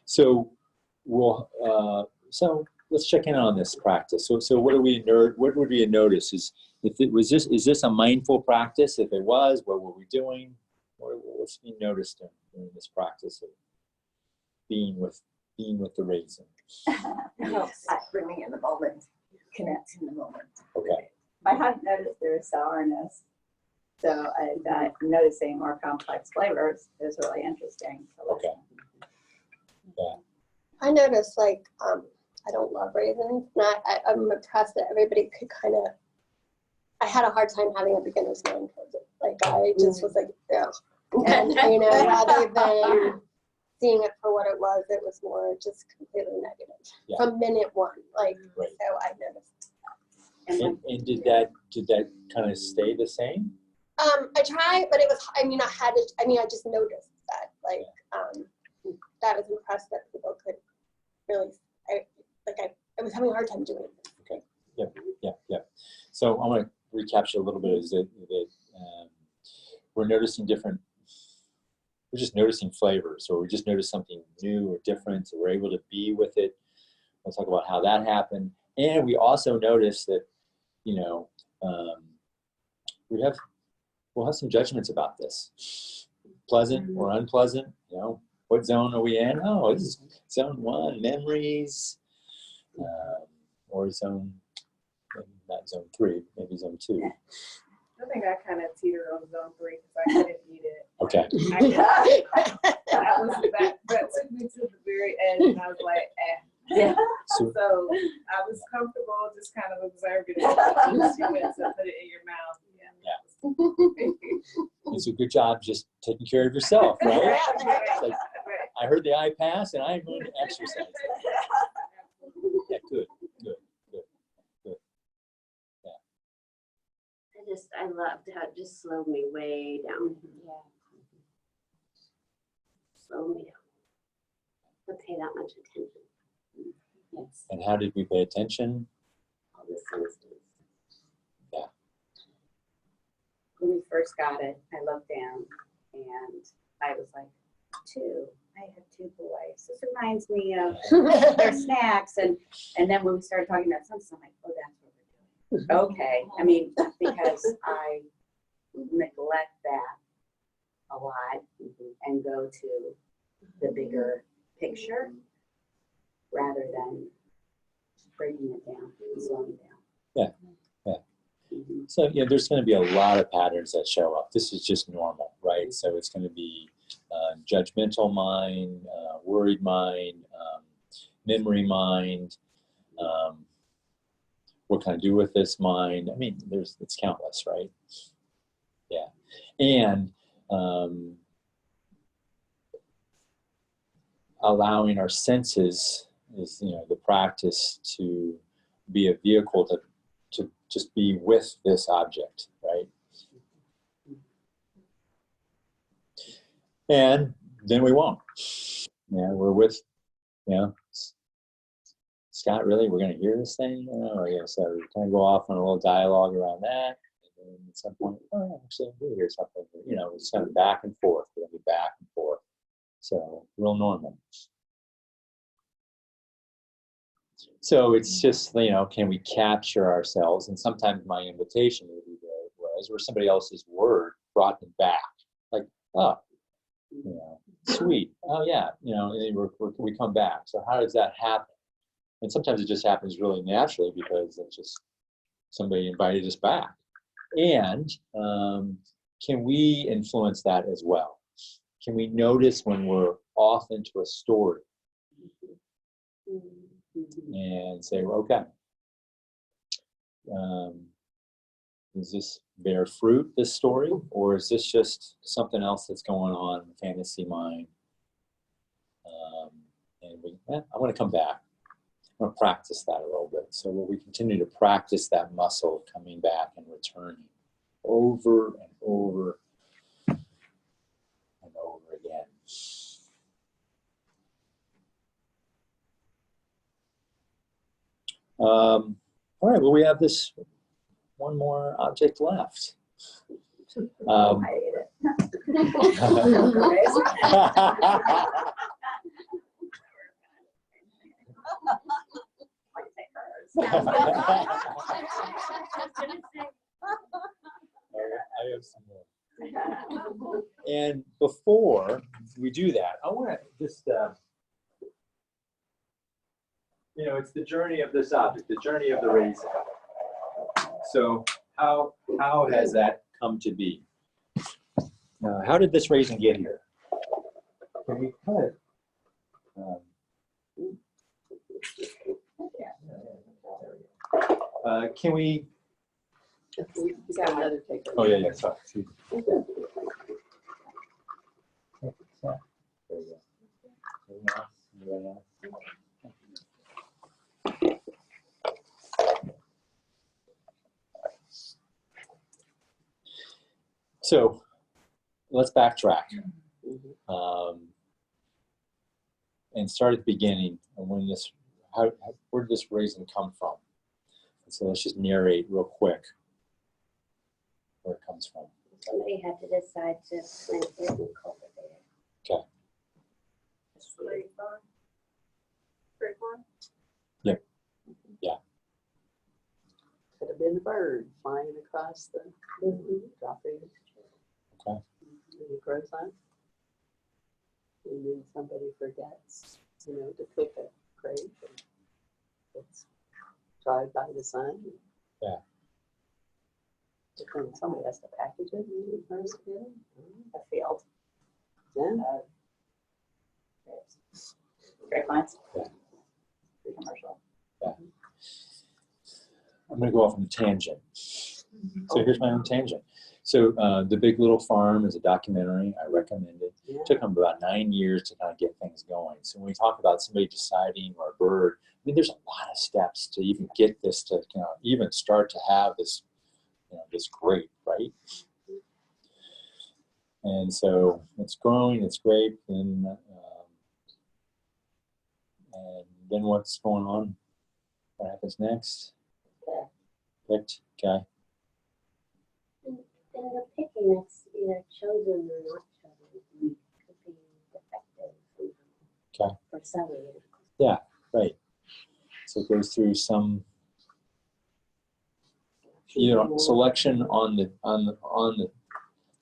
So so let's check in on this practice. So what what would we notice is is this a mindful practice? If it was, what were we doing? What's being noticed in this practice of being with the raisin? Bring me in the moment, connect in the moment. Okay. I hadn't noticed there was sourness, so noticing more complex flavors is really interesting. To listen. Okay. Yeah. I noticed, like, I don't love raisins, and I'm impressed that everybody could kind of, I had a hard time having a beginner's mind towards it. Like, I just was like, yeah. And, you know, rather than seeing it for what it was more just completely negative from minute one. Like, Right. so I noticed that. And did that kind of stay the same? I tried, but it was, I just noticed that, like, that was impressed that people could really, I was having a hard time doing it. Okay. Yeah. So I want to recapture a little bit is that we're just noticing flavors, or we just notice something new or different, so we're able to be with it. We'll talk about how that happened. And we also notice that, we'll have some judgments about this. Pleasant or unpleasant, what zone are we in? Oh, this is zone 1, memories, or maybe not zone 3, maybe zone 2. I think I kind of teetered on zone 3 because I couldn't eat it. Okay. That took me to the very end, and I was like, eh. Yeah. So I was comfortable just kind of observing it. Once you went to put it in your mouth. It's a good job just taking care of yourself, right? Right. Like, I heard the eye pass, and I'm going to exercise. Yeah, good. I loved how it just slowed me way down. Yeah. Slowed me down. To pay that much attention. Yes. And how did we pay attention? All the senses. When we first got it, I looked down and I was like, 2. I have 2 boys. This reminds me of their snacks. And then when we started talking about senses, I'm like, oh, that's what we're doing. Okay. I mean, because I neglect that a lot and go to the bigger picture rather than breaking it down and slowing it down. So, there's going to be a lot of patterns that show up. This is just normal, right? So it's going to be judgmental mind, worried mind, memory mind. What can I do with this mind? I mean, it's countless, right? Yeah. And allowing our senses is, the practice to be a vehicle to just be with this object, right? And then we won't. We're with, Scott, really, we're going to hear this thing? So we kind of go off on a little dialogue around that. And then at some point, actually, I do hear something. It's kind of back and forth. We're going to be back and forth. So real normal. So it's just, can we capture ourselves? And sometimes my invitation was where somebody else's word brought them back. Like, oh, sweet. Oh, yeah. And we come back. So how does that happen? And sometimes it just happens really naturally because it's just somebody invited us back. And can we influence that as well? Can we notice when we're off into a story? And say, well, okay, does this bear fruit, this story, or is this just something else that's going on in the fantasy mind? And I want to come back. I'm gonna practice that a little bit. So we continue to practice that muscle coming back and returning over and over and over again. All right, well, we have this one more object left. I ate it. I have some more. And before we do that, I want to just, you know, it's the journey of this object, the journey of the raisin. So how has that come to be? How did this raisin get here? Can we kind of, can we? We got another taker. Oh yeah, sorry. Excuse me. There you go. Anyone else? So let's backtrack and start at the beginning. And when this, where did this raisin come from? And so let's just narrate real quick where it comes from. Somebody had to decide to plant it and cultivate it. Okay. Grapevine? Yeah. Yeah. Could have been a bird flying across the dropping. Okay. And it grows on. And then somebody forgets, you know, to pick a grape. And it's dried by the sun. Yeah. But then somebody has to package it and it turns together. A field. Yeah. Grapevines. Yeah. Commercial. Yeah. I'm going to go off on a tangent. So here's my own tangent. So The Big Little Farm is a documentary. I recommend it. Yeah. It took them about 9 years to kind of get things going. So when we talk about somebody deciding or a bird, I mean, there's a lot of steps to even get this to, you know, even start to have this, you know, this grape, right? And so it's growing, it's great, and then what's going on? What happens next? Picked, okay. In the picking, it's either chosen or not chosen. It could be defective Okay. for selling. Yeah, right. So it goes through some, you know, selection on the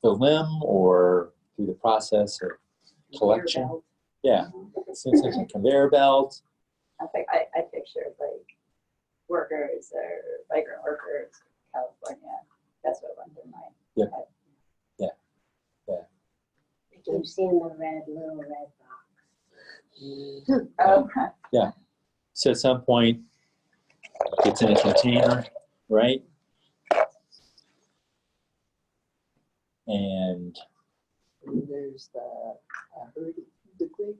limb or through the process of collection. Yeah, since it's a conveyor belt. I think I pictured like workers or migrant workers in California. That's what went through my Yeah. head. I keep seeing the little red box. Oh, Yeah. So at some point, it's in a container, right? And there's the, I heard the grape.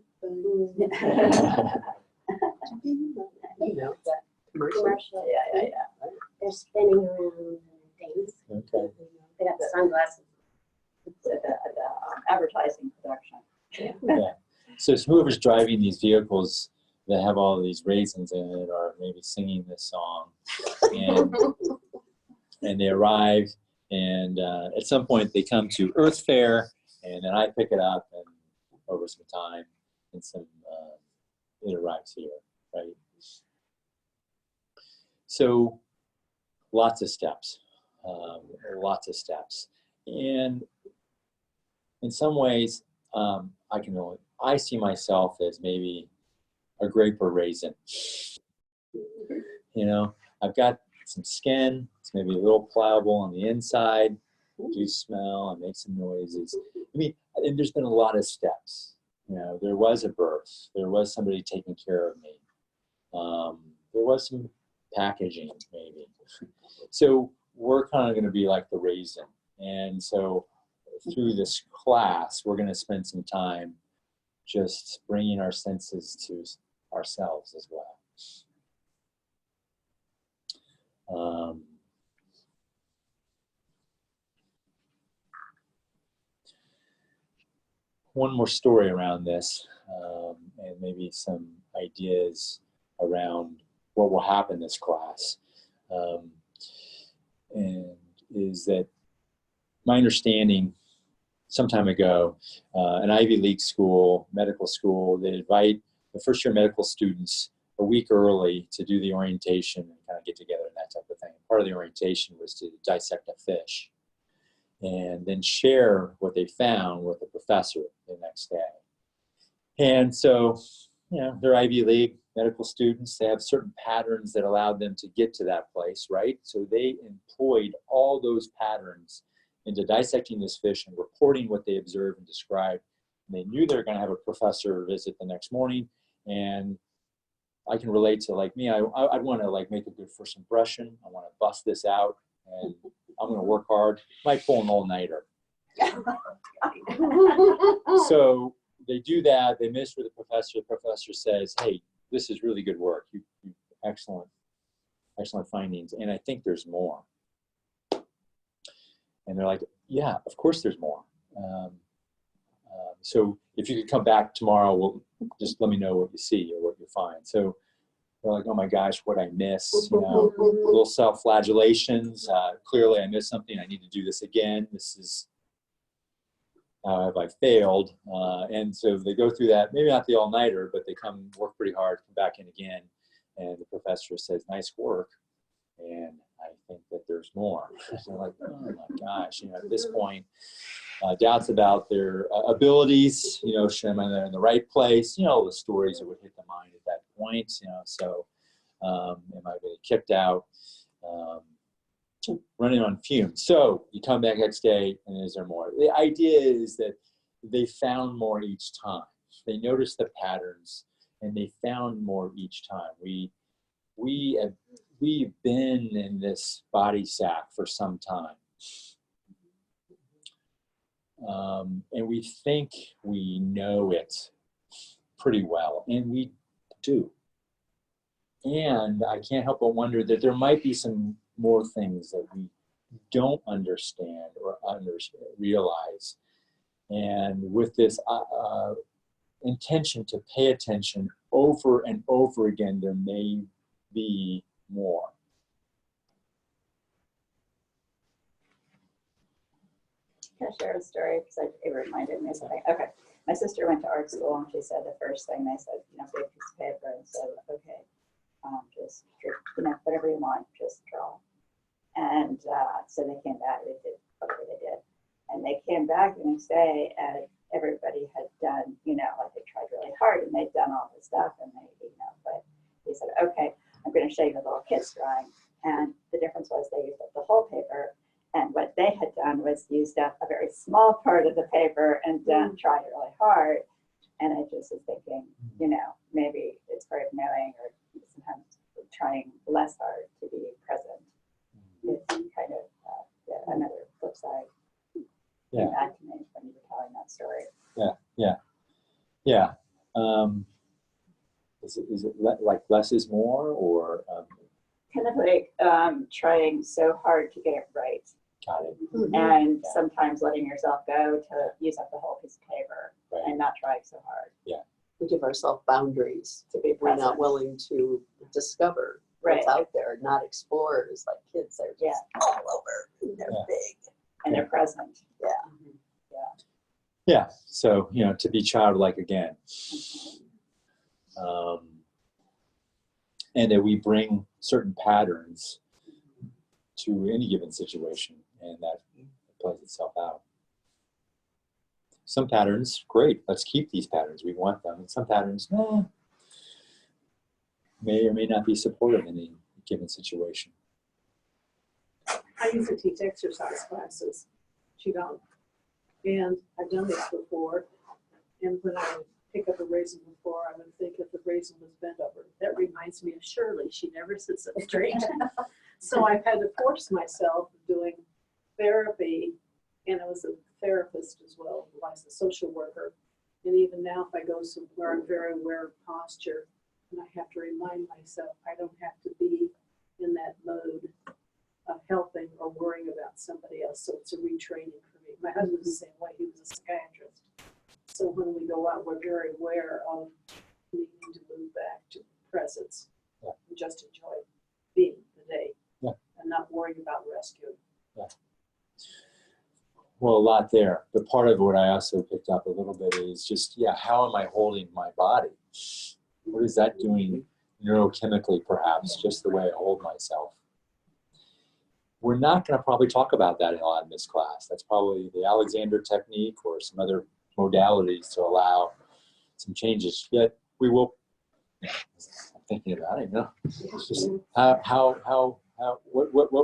You know, that commercial. Commercial. yeah. They're spinning around things. okay. They got the sunglasses. It's at the advertising production. Yeah. So it's whoever's driving these vehicles that have all of these raisins in it are maybe singing this song, and they arrive, and at some point they come to Earth Fair, and then I pick it up, and over some time, and it arrives here, right? So lots of steps, and in some ways, I see myself as maybe a grape or raisin. You know, I've got some skin. It's maybe a little pliable on the inside. Do smell and make some noises. I mean, and there's been a lot of steps. You know, there was a birth. There was somebody taking care of me. There was some packaging, maybe. So we're kind of going to be like the raisin. And so through this class, we're going to spend some time just bringing our senses to ourselves as well. One more story around this, and maybe some ideas around what will happen this class. And is that my understanding some time ago, an Ivy League school, medical school, they invite the first year medical students a week early to do the orientation and kind of get together and that type of thing. Part of the orientation was to dissect a fish and then share what they found with the professor the next day. And so, you know, they're Ivy League medical students. They have certain patterns that allowed them to get to that place, right? So they employed all those patterns into dissecting this fish and reporting what they observed and described. And they knew they were going to have a professor visit the next morning. And I can relate to, like me, I want to like make a good first impression. I want to bust this out, and I'm going to work hard. Might pull an all-nighter. So they do that. They miss with the professor. The professor says, "Hey, this is really good work. You excellent findings, and I think there's more." And they're like, "Yeah, of course there's more. So if you could come back tomorrow, we'll just let me know what you see or what you find." So they're like, "Oh my gosh, what I miss, you know, little self-flagellations. Clearly I missed something. I need to do this again. This is how have I failed?" And so they go through that, maybe not the all-nighter, but they come work pretty hard, come back in again. And the professor says, "Nice work. And I think that there's more." They're like, "Oh my gosh," you know, at this point, doubts about their abilities, you know, am I in the right place? You know, the stories that would hit the mind at that point, you know, so am I getting kicked out? Running on fumes. So you come back next day and is there more? The idea is that they found more each time. They noticed the patterns and they found more each time. We've been in this body sack for some time. And we think we know it pretty well, and we do. And I can't help but wonder that there might be some more things that we don't understand or realize. And with this intention to pay attention over and over again, there may be more. Can I share a story? Because it reminded me of something. Okay. My sister went to art school and she said the first thing they said, you know, big piece of paper and said, "Okay, just, you know, whatever you want, just draw." And so they came back, they did whatever they did. And they came back the next day and everybody had done, you know, like they tried really hard and they'd done all this stuff and they, you know, but he said, "Okay, I'm going to show you the little kid's drawing." And the difference was they used up the whole paper. And what they had done was used up a very small part of the paper and tried really hard. And I just was thinking, you know, maybe it's part of knowing or sometimes trying less hard to be present. It's kind of another flip side. Yeah. That to me when you were telling that story. Yeah. Is it like less is more, or? Kind of like trying so hard to get it right. Got it. And sometimes letting yourself go to use up the whole piece of paper and not trying so hard. We give ourselves boundaries to be we're present. not willing to discover what's out there, not explorers like kids. They're just all over. They're big. And they're present. Yeah. So, you know, to be childlike again. And that we bring certain patterns to any given situation, and that plays itself out. Some patterns, great, let's keep these patterns, we want them. And some patterns, may or may not be supportive in a given situation. I used to teach exercise classes, Qigong, and I've done this before. And when I would pick up a raisin before, I would think if the raisin was bent over. That reminds me of Shirley. She never sits up straight. So I've had to force myself doing therapy, and I was a therapist as well, as a social worker. And even now, if I go somewhere, I'm very aware of posture, and I have to remind myself I don't have to be in that mode helping or worrying about somebody else. So it's a retraining for me. My husband's the same way. He was a psychiatrist. So when we go out, we're very aware of needing to move back to presence and just enjoy being the day and not worrying about rescue. Well, a lot there. But part of what I also picked up a little bit is just, how am I holding my body? What is that doing neurochemically, perhaps, just the way I hold myself? We're not going to probably talk about that in a lot in this class. That's probably the Alexander technique or some other modalities to allow some changes. Yet we will, I'm thinking about it, it's just what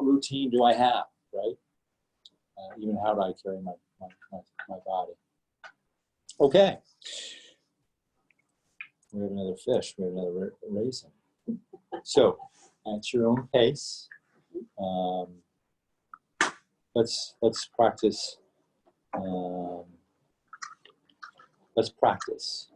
routine do I have, right? Even how do I carry my body? Okay. We have another fish. We have another raisin. So, at your own pace, let's practice. Let's practice.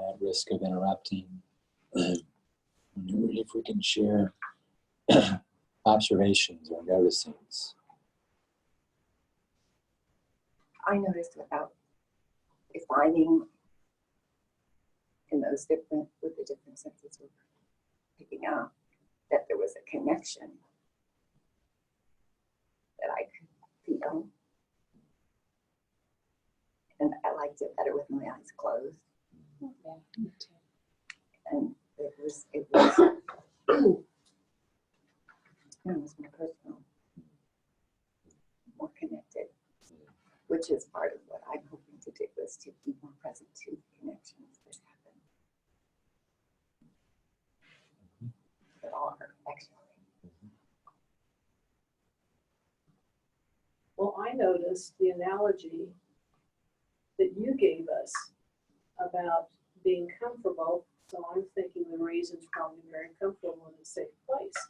At risk of interrupting, if we can share observations or noticings. I noticed without defining in those different, with the different senses we're picking up, that there was a connection that I could feel. And I liked it better with my eyes closed. Yeah, me too. And it was more personal, more connected, which is part of what I'm hoping to do, is to be more present to the connections that happen. That are actually. noticed the analogy that you gave us about being comfortable. So I'm thinking the raisin's probably very comfortable in a safe place.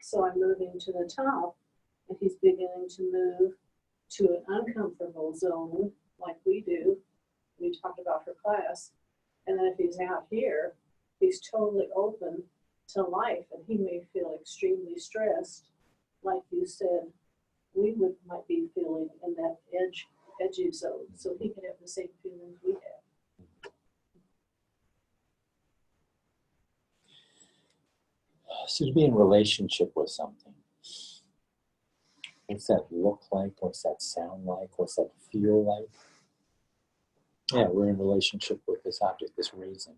So I'm moving to the top, and he's beginning to move to an uncomfortable zone like we do. We talked about her class. And then if he's out here, he's totally open to life, and he may feel extremely stressed, like you said, might be feeling in that edgy zone. So he can have the same feelings we have. So to be in relationship with something, what's that look like? What's that sound like? What's that feel like? Yeah, we're in relationship with this object, this raisin.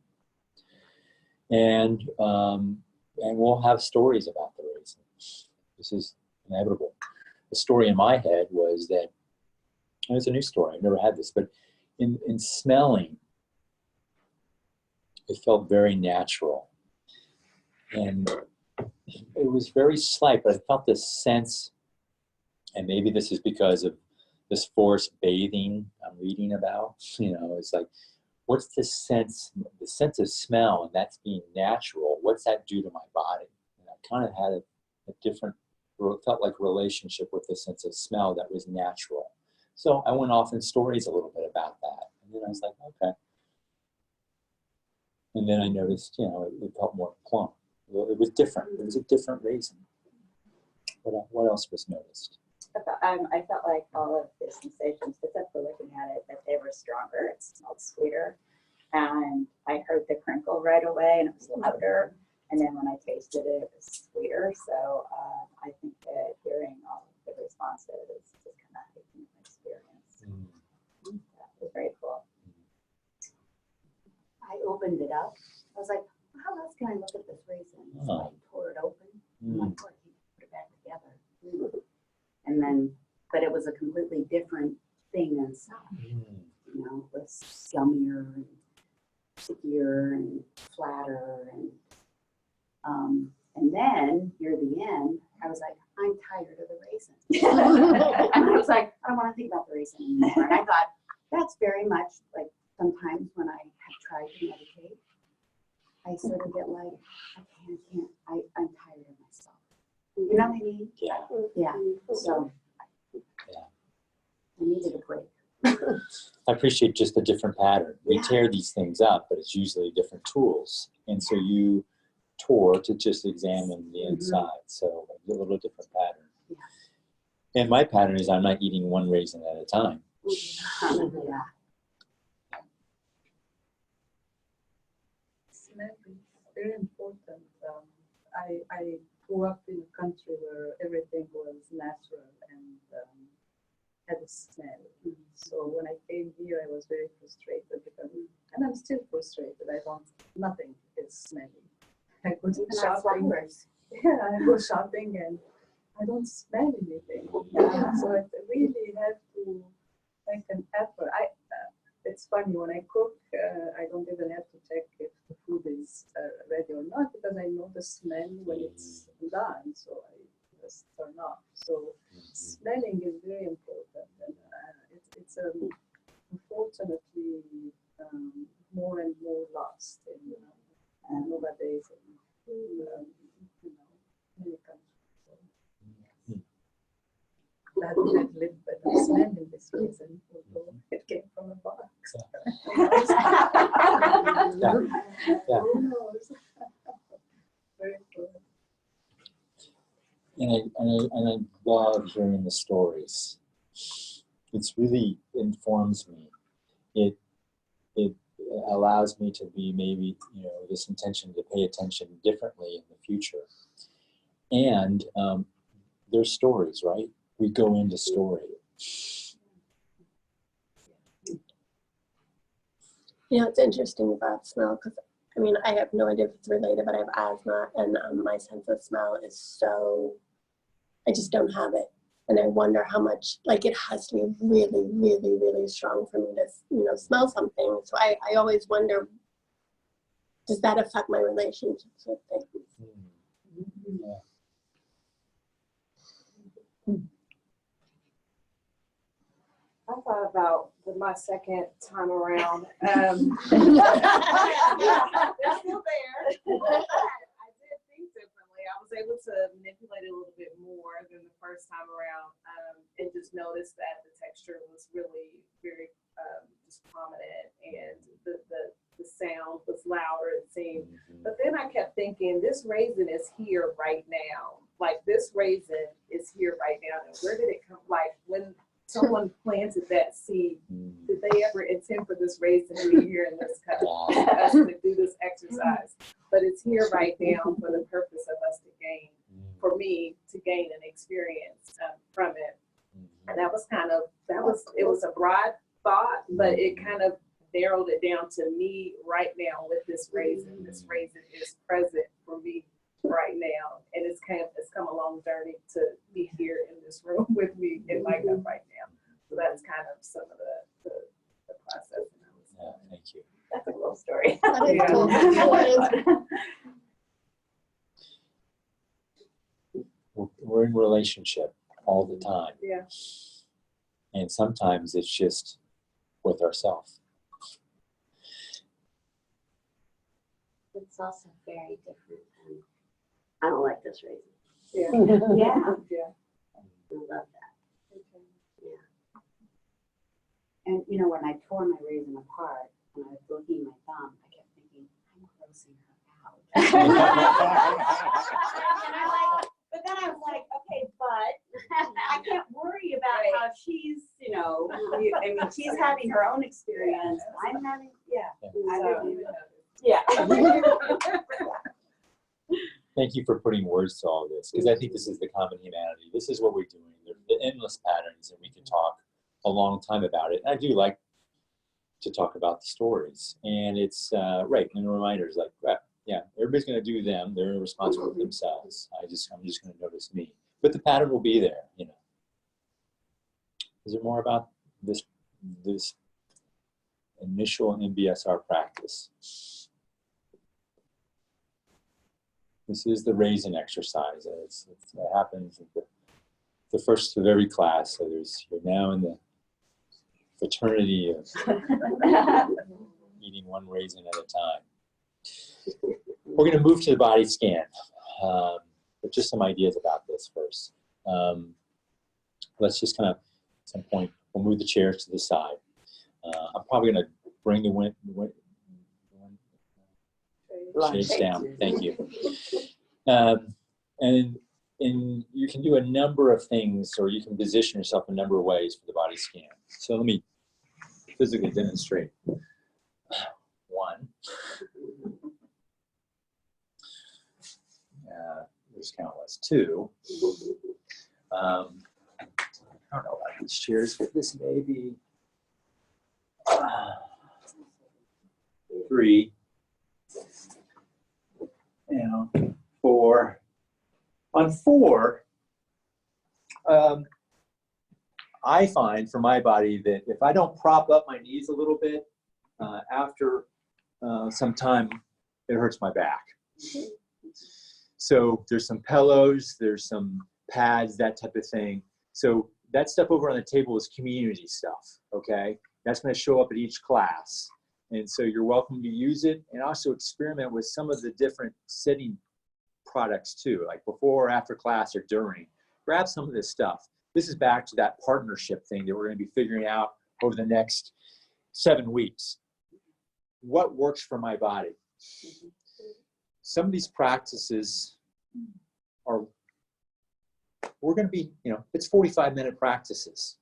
And we'll have stories about the raisin. This is inevitable. The story in my head was that, and it's a new story, I've never had this, but in smelling, it felt very natural. And it was very slight, but I felt this sense, and maybe this is because of this forest bathing I'm reading about, it's like, what's this sense, the sense of smell, and that's being natural, what's that do to my body? And I kind of had a different, felt like relationship with the sense of smell that was natural. So I went off in stories a little bit about that. And then I was like, okay. And then I noticed, it felt more plump. It was different. It was a different raisin. What else was noticed? I felt like all of the sensations, except for looking at it, that they were stronger. It smelled sweeter. And I heard the crinkle right away, and it was louder. And then when I tasted it, it was sweeter. So I think that hearing all of the responses is just kind of a new experience. That was very cool. I opened it up. I was like, how else can I look at this raisin? So I tore it open. I'm like, oh, I can't put it back together. And then, but it was a completely different thing inside. It was gummier and stickier and flatter. And then near the end, I was like, I'm tired of the raisin. And I was like, I don't want to think about the raisin anymore. And I thought, that's very much like sometimes when I have tried to meditate, I sort of get like, I'm tired of myself. You know what I mean? Yeah. Yeah. So I needed a break. I appreciate just the different pattern. We tear these things up, but it's usually different tools. And so you tore to just examine the inside. So a little different pattern. Yeah. And my pattern is I'm not eating one raisin at a time. Yeah. Smell is very important. I grew up in a country where everything was natural and had a smell. So when I came here, I was very frustrated because, and I'm still frustrated. Nothing is smelly. I go shopping. Yeah, I go shopping and I don't smell anything. So I really have to make an effort. It's funny, when I cook, I don't even have to check if the food is ready or not, because I know the smell when it's done, so I just turn off. So smelling is very important, and it's unfortunately more and more lost in nowadays in many countries. That we had lived better smell in this reason, although it came from a box. Yeah. Who knows? Very good. And I love hearing the stories. It's really informs me. It allows me to be maybe, this intention to pay attention differently in the future. And there's stories, right? We go into story. It's interesting about smell because, I have no idea if it's related, but I have asthma and my sense of smell is so, I just don't have it. And I wonder how much, it has to be really, really, really strong for me to, smell something. So I always wonder, does that affect my relationships with things? Yeah. thought about my second time around. They're still there. I did think differently. I was able to manipulate it a little bit more than the first time around, and just noticed that the texture was really very just prominent, and the sound was louder, it seemed. But then I kept thinking, this raisin is here right now. Like, this raisin is here right now. And where did it come? Like, when someone planted that seed, did they ever intend for this raisin to be here in this cup, us to do this exercise? But it's here right now for the purpose of us to gain, for me to gain an experience from it. And that was it was a broad thought, but it kind of narrowed it down to me right now with this raisin. This raisin is present for me right now, and it's come a long journey to be here in this room with me in my cup right now. So that's kind of some of the process. Yeah, thank you. That's a little story. We're in relationship all the time. Yeah. And sometimes it's just with ourselves. It's also very different. I don't like this raisin. Yeah. Yeah. Yeah. I love that. Yeah. And you know, when I tore my raisin apart, when I was looking at my thumb, I kept thinking, I'm grossing her out. But then I was like, okay, but I can't worry about how she's, you know, I mean, she's having her own experience. I'm having, I really, yeah. Thank you for putting words to all this, because I think this is the common humanity. This is what we're doing. The endless patterns, and we can talk a long time about it. And I do like to talk about the stories, and it's right. And the reminders, like, yeah, everybody's going to do them. They're responsible for themselves. I'm just going to notice me. But the pattern will be there. You know. Is there more about this initial MBSR practice? This is the raisin exercise. It happens at the first of every class. So you're now in the fraternity of eating one raisin at a time. We're going to move to the body scan, but just some ideas about this first. Let's just kind of, at some point, we'll move the chairs to the side. I'm probably going to bring the shades down. Thank you. And you can do a number of things, or you can position yourself a number of ways for the body scan. So let me physically demonstrate. One. This count was two. I don't know about these chairs, but this may be three. And four. On four, I find for my body that if I don't prop up my knees a little bit, after some time, it hurts my back. So there's some pillows, there's some pads, that type of thing. So that stuff over on the table is community stuff, okay? That's going to show up at each class. And so you're welcome to use it, and also experiment with some of the different sitting products too, like before or after class or during. Grab some of this stuff. This is back to that partnership thing that we're going to be figuring out over the next 7 weeks. What works for my body? Some of these practices are, we're going to be, you know, it's 45-minute practices.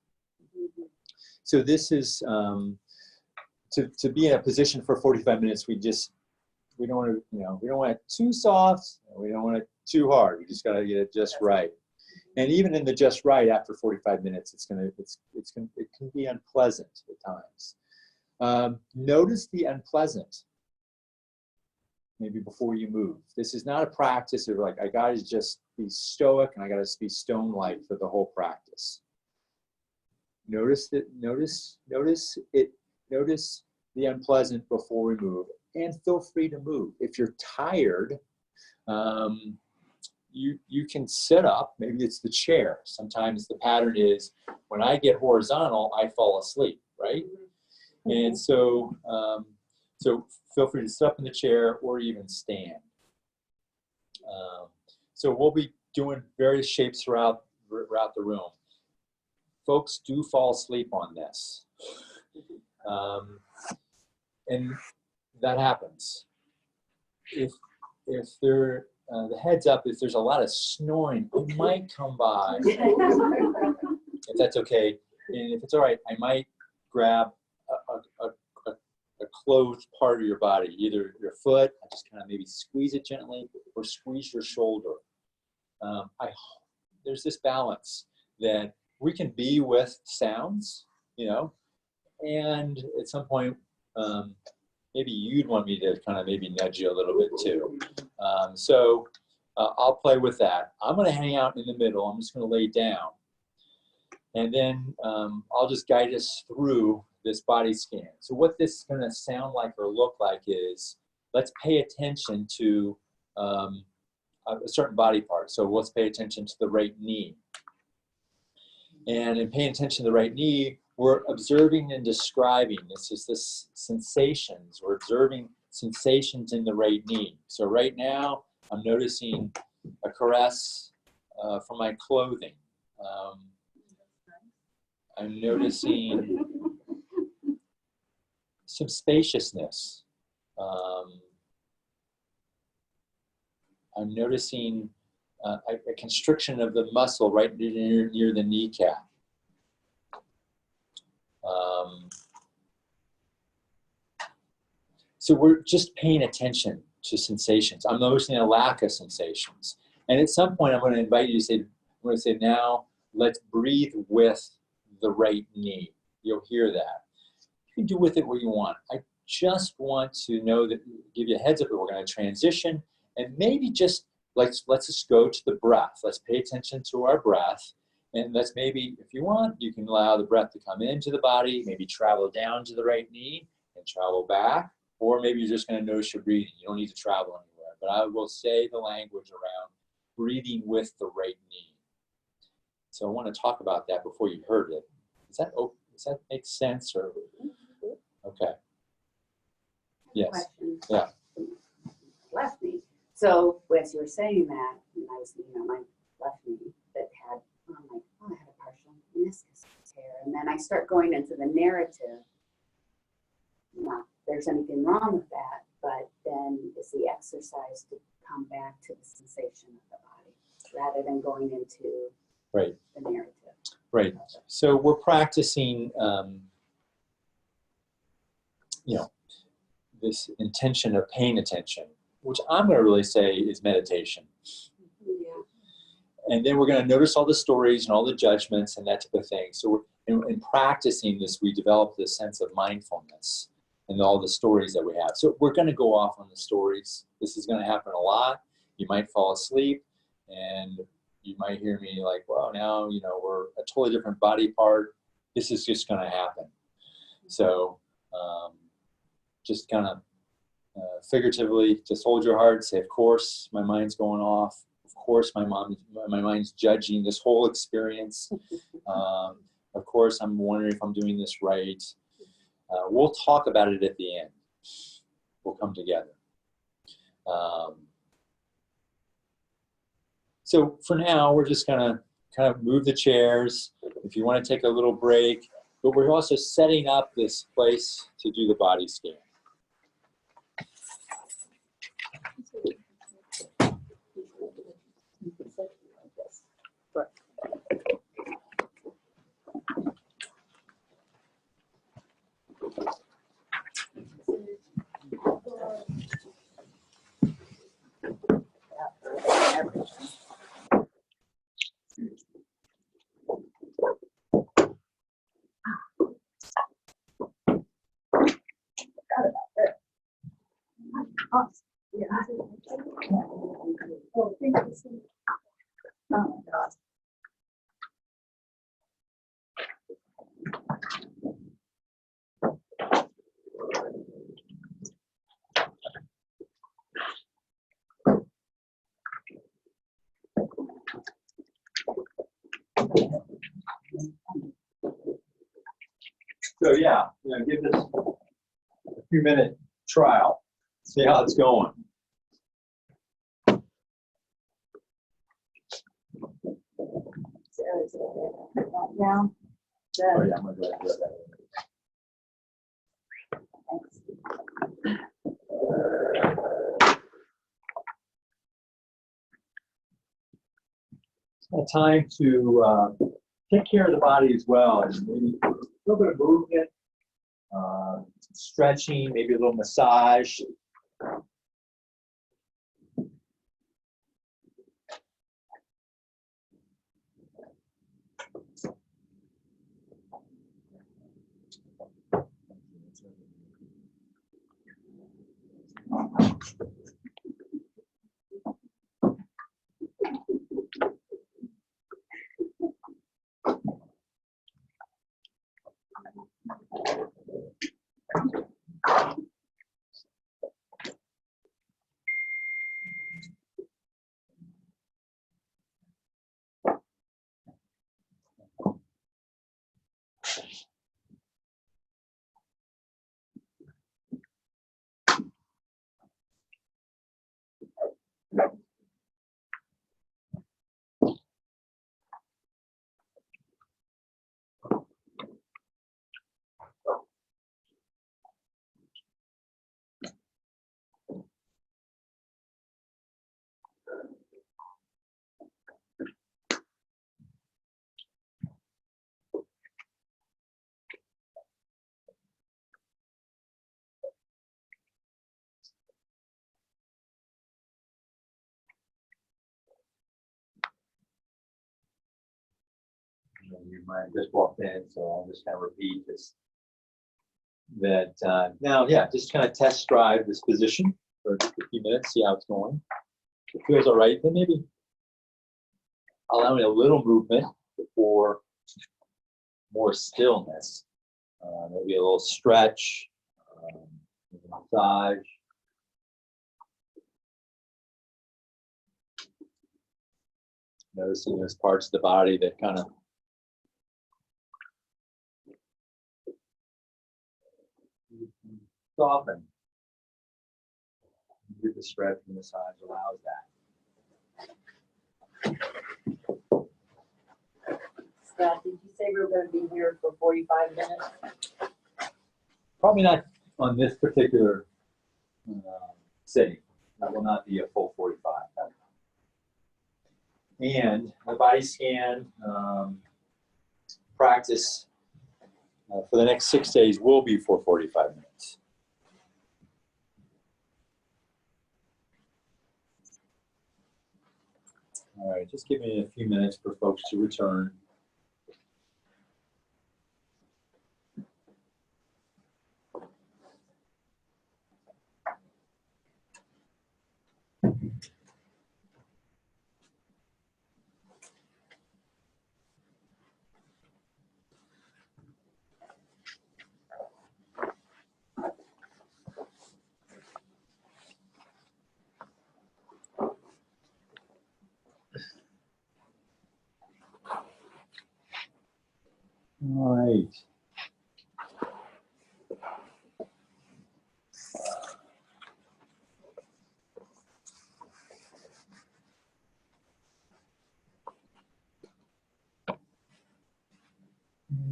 So this is, to be in a position for 45 minutes, we don't want to, you know, we don't want it too soft, we don't want it too hard. We just got to get it just right. And even in the just right, after 45 minutes, it can be unpleasant at times. Notice the unpleasant, maybe before you move. This is not a practice of like, I got to just be stoic and I got to be stone-like for the whole practice. Notice the unpleasant before we move, and feel free to move. If you're tired, you can sit up. Maybe it's the chair. Sometimes the pattern is when I get horizontal, I fall asleep, right? And so, so feel free to sit up in the chair or even stand. So we'll be doing various shapes throughout the room. Folks do fall asleep on this. And that happens. If there, the heads up, if there's a lot of snoring, I might come by, if that's okay. And if it's all right, I might grab a closed part of your body, either your foot, I just kind of maybe squeeze it gently, or squeeze your shoulder. There's this balance that we can be with sounds, you know, and at some point, maybe you'd want me to kind of maybe nudge you a little bit too. So I'll play with that. I'm going to hang out in the middle. I'm just going to lay down. And then I'll just guide us through this body scan. So what this is going to sound like or look like is, let's pay attention to a certain body part. So let's pay attention to the right knee. And in paying attention to the right knee, we're observing and describing. This is this sensations. We're observing sensations in the right knee. So right now, I'm noticing a caress from my clothing. I'm noticing some spaciousness. I'm noticing a constriction of the muscle right near the kneecap. So we're just paying attention to sensations. I'm noticing a lack of sensations. And at some point, I'm going to invite you to say, I'm going to say, now let's breathe with the right knee. You'll hear that. You can do with it what you want. I just want to know that, give you a heads up that we're going to transition, and maybe just let's just go to the breath. Let's pay attention to our breath. And let's maybe, if you want, you can allow the breath to come into the body, maybe travel down to the right knee and travel back. Or maybe you're just going to notice your breathing. You don't need to travel anywhere. But I will say the language around breathing with the right knee. So I want to talk about that before you heard it. Does that make sense? Or okay. Yes. Question. Yeah. Left knee. So as you were saying that, and I was thinking on my left knee that had, I'm like, oh, I had a partial meniscus tear. And then I start going into the narrative. Not there's anything wrong with that, but then is the exercise to come back to the sensation of the body rather than going into right. the narrative. Right. So we're practicing, you know, this intention of paying attention, which I'm going to really say is meditation. And then we're going to notice all the stories and all the judgments and that type of thing. So in practicing this, we develop this sense of mindfulness and all the stories that we have. So we're going to go off on the stories. This is going to happen a lot. You might fall asleep, and you might hear me like, well, now, you know, we're a totally different body part. This is just going to happen. So just kind of figuratively, just hold your heart, say, of course, my mind's going off. Of course, my mind's judging this whole experience. Of course, I'm wondering if I'm doing this right. We'll talk about it at the end. We'll come together. So for now, we're just gonna kind of move the chairs. If you want to take a little break, but we're also setting up this place to do the body scan. So yeah, give this a few minute trial. See how it's going. Yeah. Oh yeah, I'm gonna go ahead and do that. It's time to take care of the body as well, and maybe a little bit of movement, stretching, maybe a little massage. You might have just walked in, so I'll just kind of repeat this. Now, yeah, just kind of test drive this position for a few minutes, see how it's going. If it feels all right, then maybe allowing a little movement before more stillness. Maybe a little stretch, maybe a massage. Noticing those parts of the body that kind of soften. Give the stretch and massage allows that. Scott, did you say we were going to be here for 45 minutes? Probably not on this particular sitting. That will not be a full 45. And the body scan practice for the next 6 days will be for 45 minutes. All right, just give me a few minutes for folks to return. All right.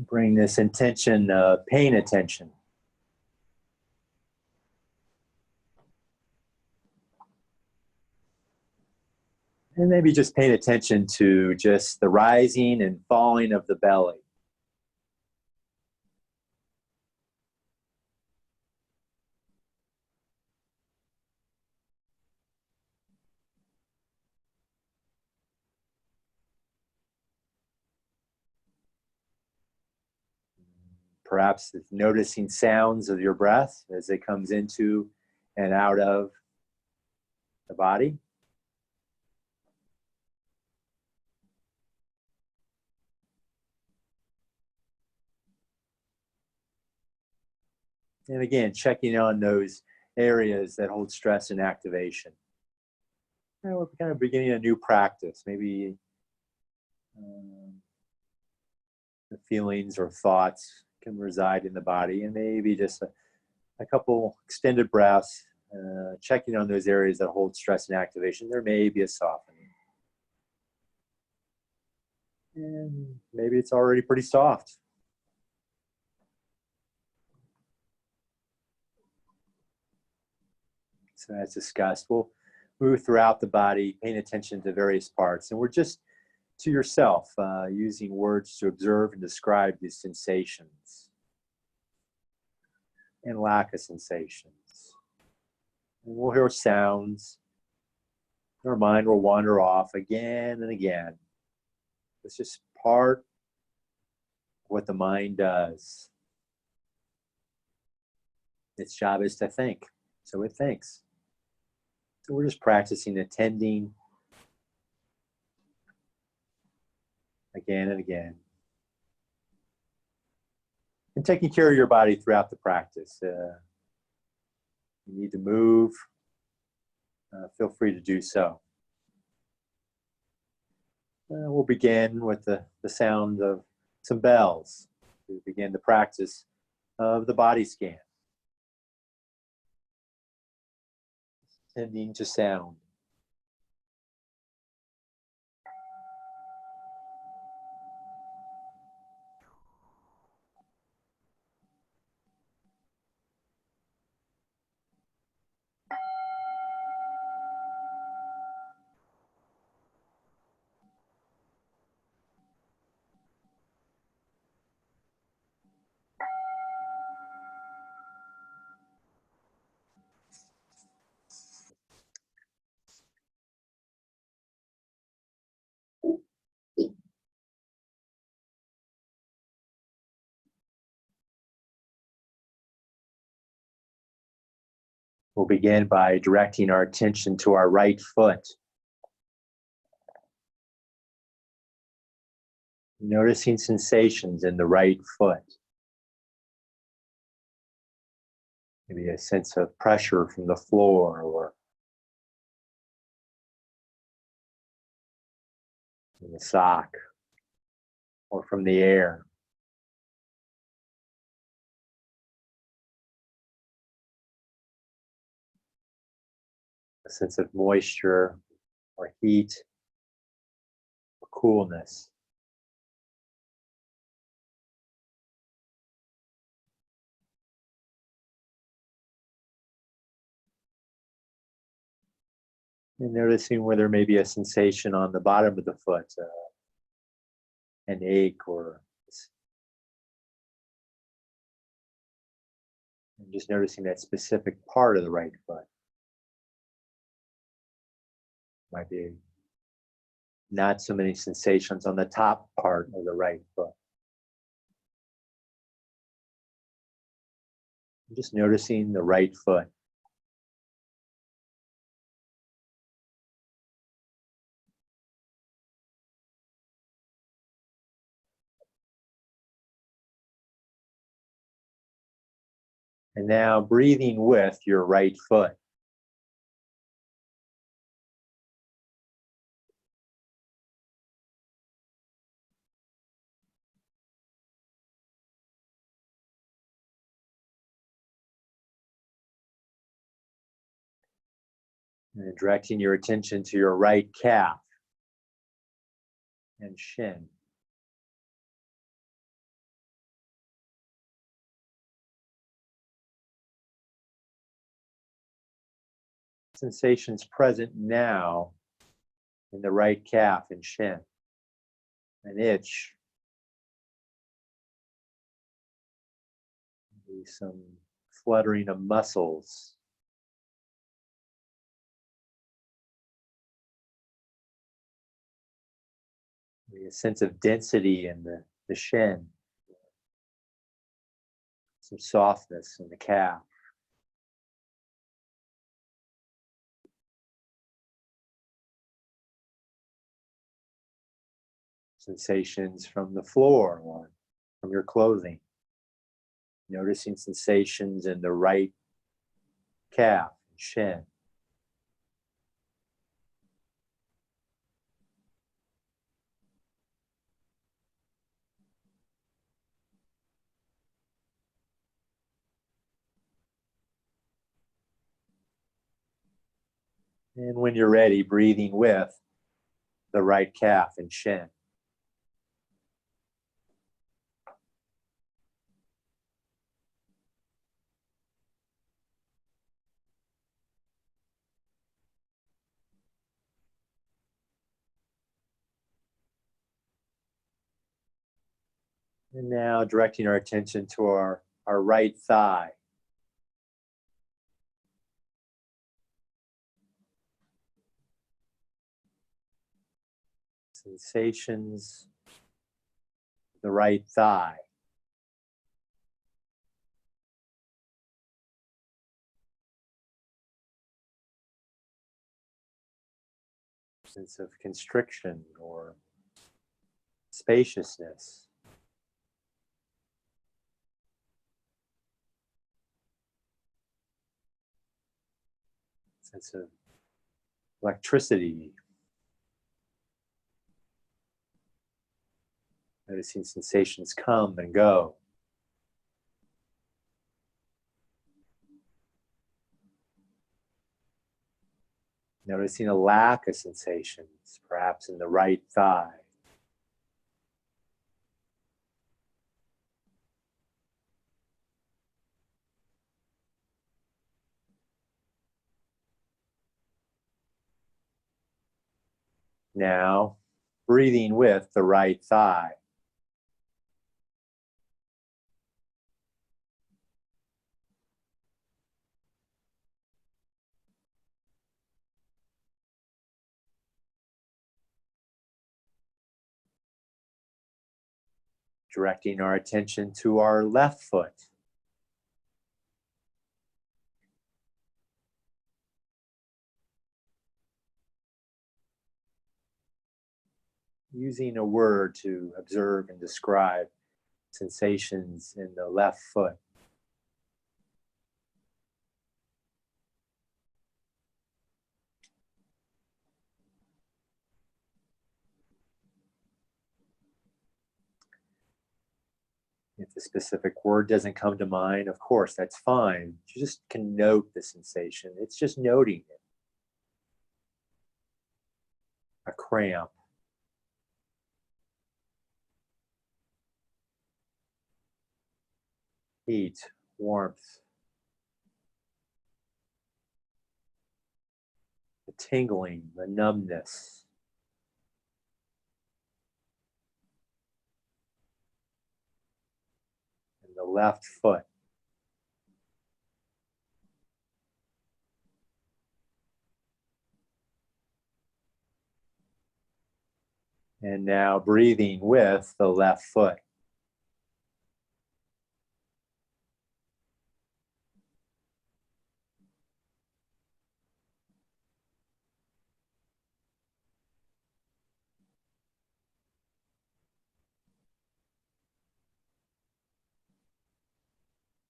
Bring this intention of paying attention. And maybe just paying attention to just the rising and falling of the belly. Perhaps noticing sounds of your breath as it comes into and out of the body. And again, checking on those areas that hold stress and activation. And we're kind of beginning a new practice. Maybe the feelings or thoughts can reside in the body, and maybe just a couple extended breaths, checking on those areas that hold stress and activation. There may be a softening. And maybe it's already pretty soft. So as discussed, we'll move throughout the body, paying attention to various parts. And we're just to yourself, using words to observe and describe these sensations and lack of sensations. And we'll hear sounds. Our mind will wander off again and again. It's just part of what the mind does. Its job is to think, so it thinks. So we're just practicing attending again and again. And taking care of your body throughout the practice. You need to move, feel free to do so. We'll begin with the sound of some bells to begin the practice of the body scan. Tending to sound. We'll begin by directing our attention to our right foot. Noticing sensations in the right foot. Maybe a sense of pressure from the floor or from the sock or from the air. A sense of moisture or heat or coolness. And noticing where there may be a sensation on the bottom of the foot, an ache or and just noticing that specific part of the right foot. Might be not so many sensations on the top part of the right foot. Just noticing the right foot. And now breathing with your right foot. And directing your attention to your right calf and shin. Sensations present now in the right calf and shin. An itch. Maybe some fluttering of muscles. Maybe a sense of density in the shin. Some softness in the calf. Sensations from the floor or from your clothing. Noticing sensations in the right calf and shin. And when you're ready, breathing with the right calf and shin. And now directing our attention to our right thigh. Sensations, the right thigh. Sense of constriction or spaciousness. Sense of electricity. Noticing sensations come and go. Noticing a lack of sensations, perhaps in the right thigh. Now, breathing with the right thigh. Directing our attention to our left foot. Using a word to observe and describe sensations in the left foot. If the specific word doesn't come to mind, of course, that's fine. You just can note the sensation. It's just noting it. A cramp. Heat, warmth. The tingling, the numbness. In the left foot. And now breathing with the left foot.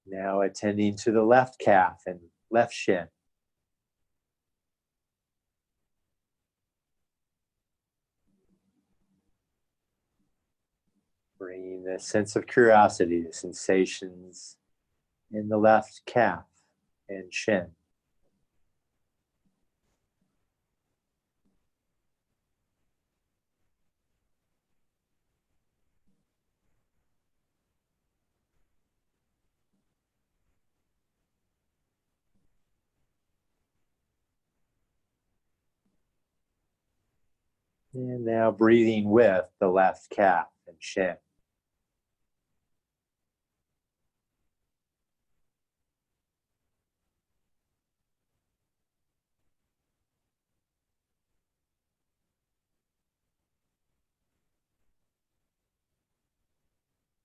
Now attending to the left calf and left shin. Bringing the sense of curiosity, the sensations in the left calf and shin. And now breathing with the left calf and shin.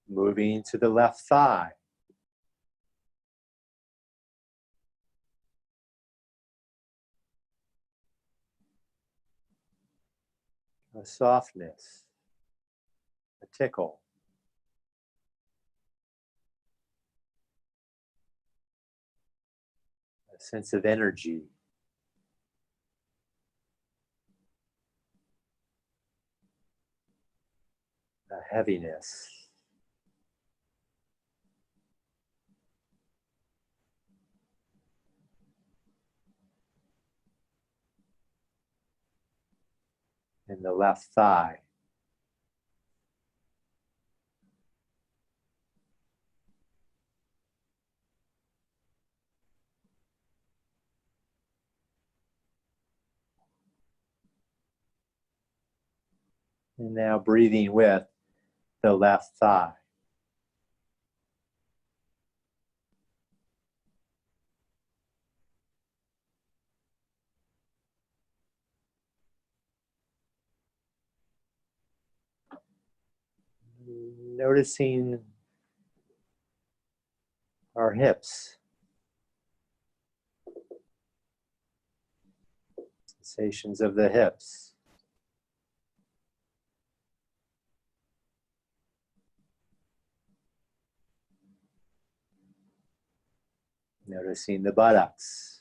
Moving to the left thigh. A softness, a tickle. A sense of energy. A heaviness. in the left thigh. And now breathing with the left thigh. Noticing our hips. Sensations of the hips. Noticing the buttocks.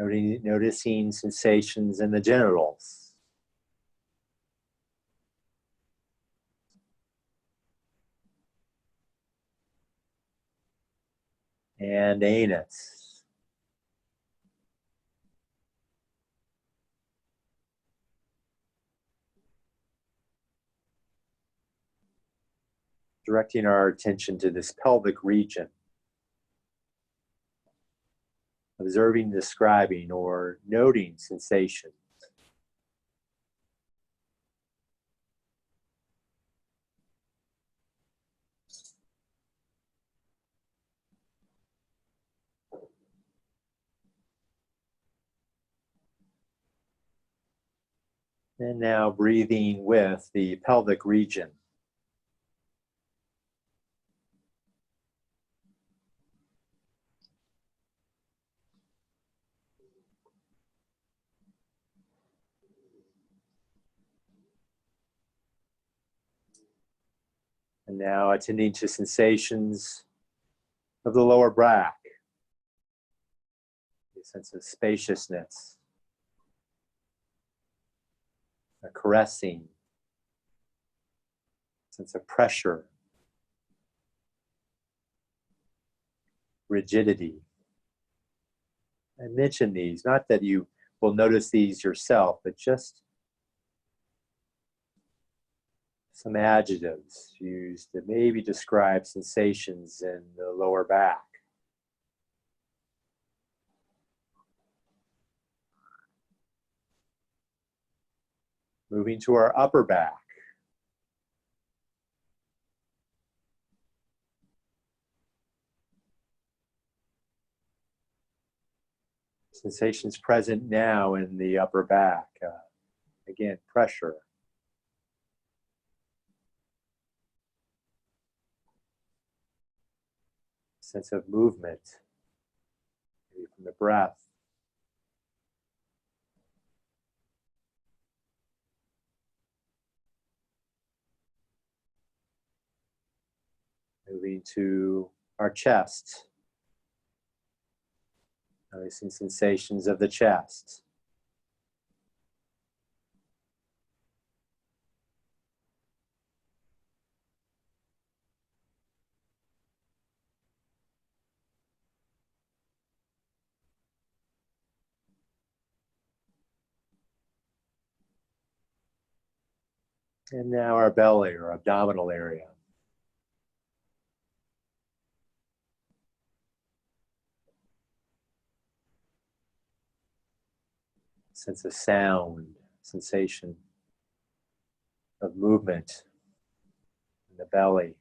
Noticing sensations in the genitals. And anus. Directing our attention to this pelvic region. Observing, describing, or noting sensation. And now breathing with the pelvic region. And now attending to sensations of the lower back. A sense of spaciousness. A caressing. Sense of pressure. Rigidity. I mention these, not that you will notice these yourself, but just some adjectives used to maybe describe sensations in the lower back. Moving to our upper back. Sensations present now in the upper back. Again, pressure. Sense of movement, maybe from the breath. Moving to our chest. Noticing sensations of the chest. And now our belly or abdominal area. Sense of sound, sensation of movement in the belly.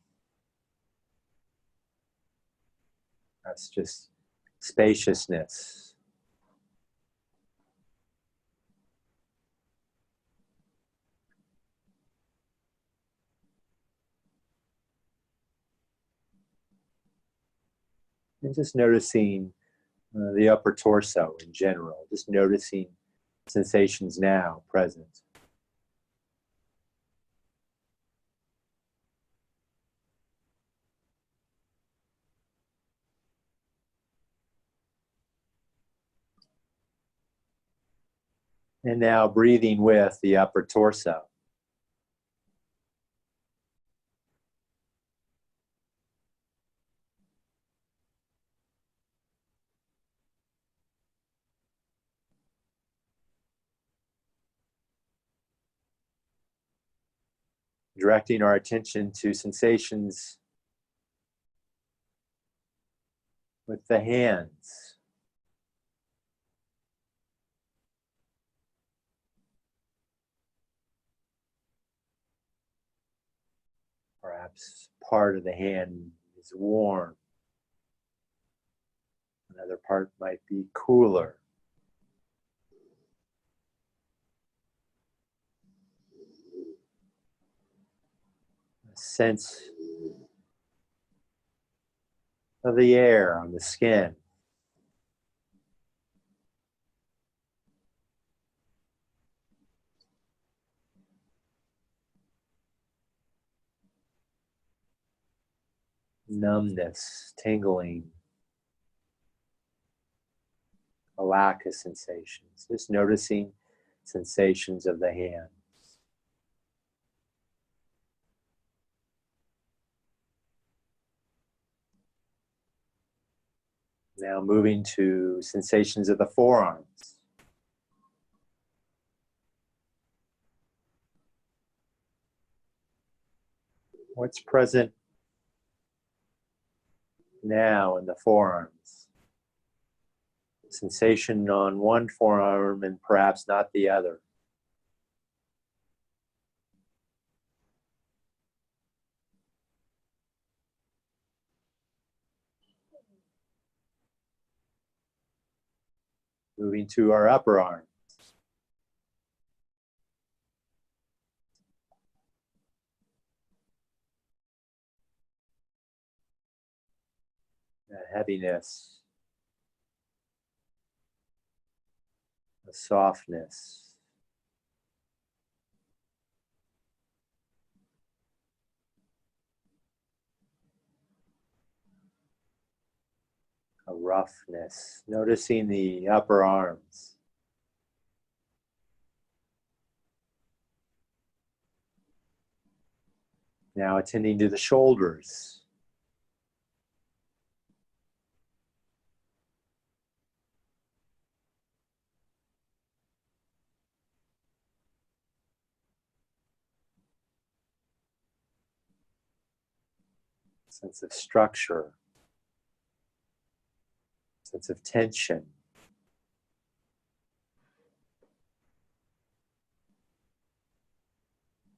That's just spaciousness. And just noticing the upper torso in general, just noticing sensations now present. And now breathing with the upper torso. Directing our attention to sensations with the hands. Perhaps part of the hand is warm. Another part might be cooler. A sense of the air on the skin. Numbness, tingling, a lack of sensations. Just noticing sensations of the hand. Now moving to sensations of the forearms. What's present now in the forearms? Sensation on one forearm and perhaps not the other. Moving to our upper arm. A heaviness, a softness, a roughness. Noticing the upper arms. Now attending to the shoulders. Sense of structure, sense of tension.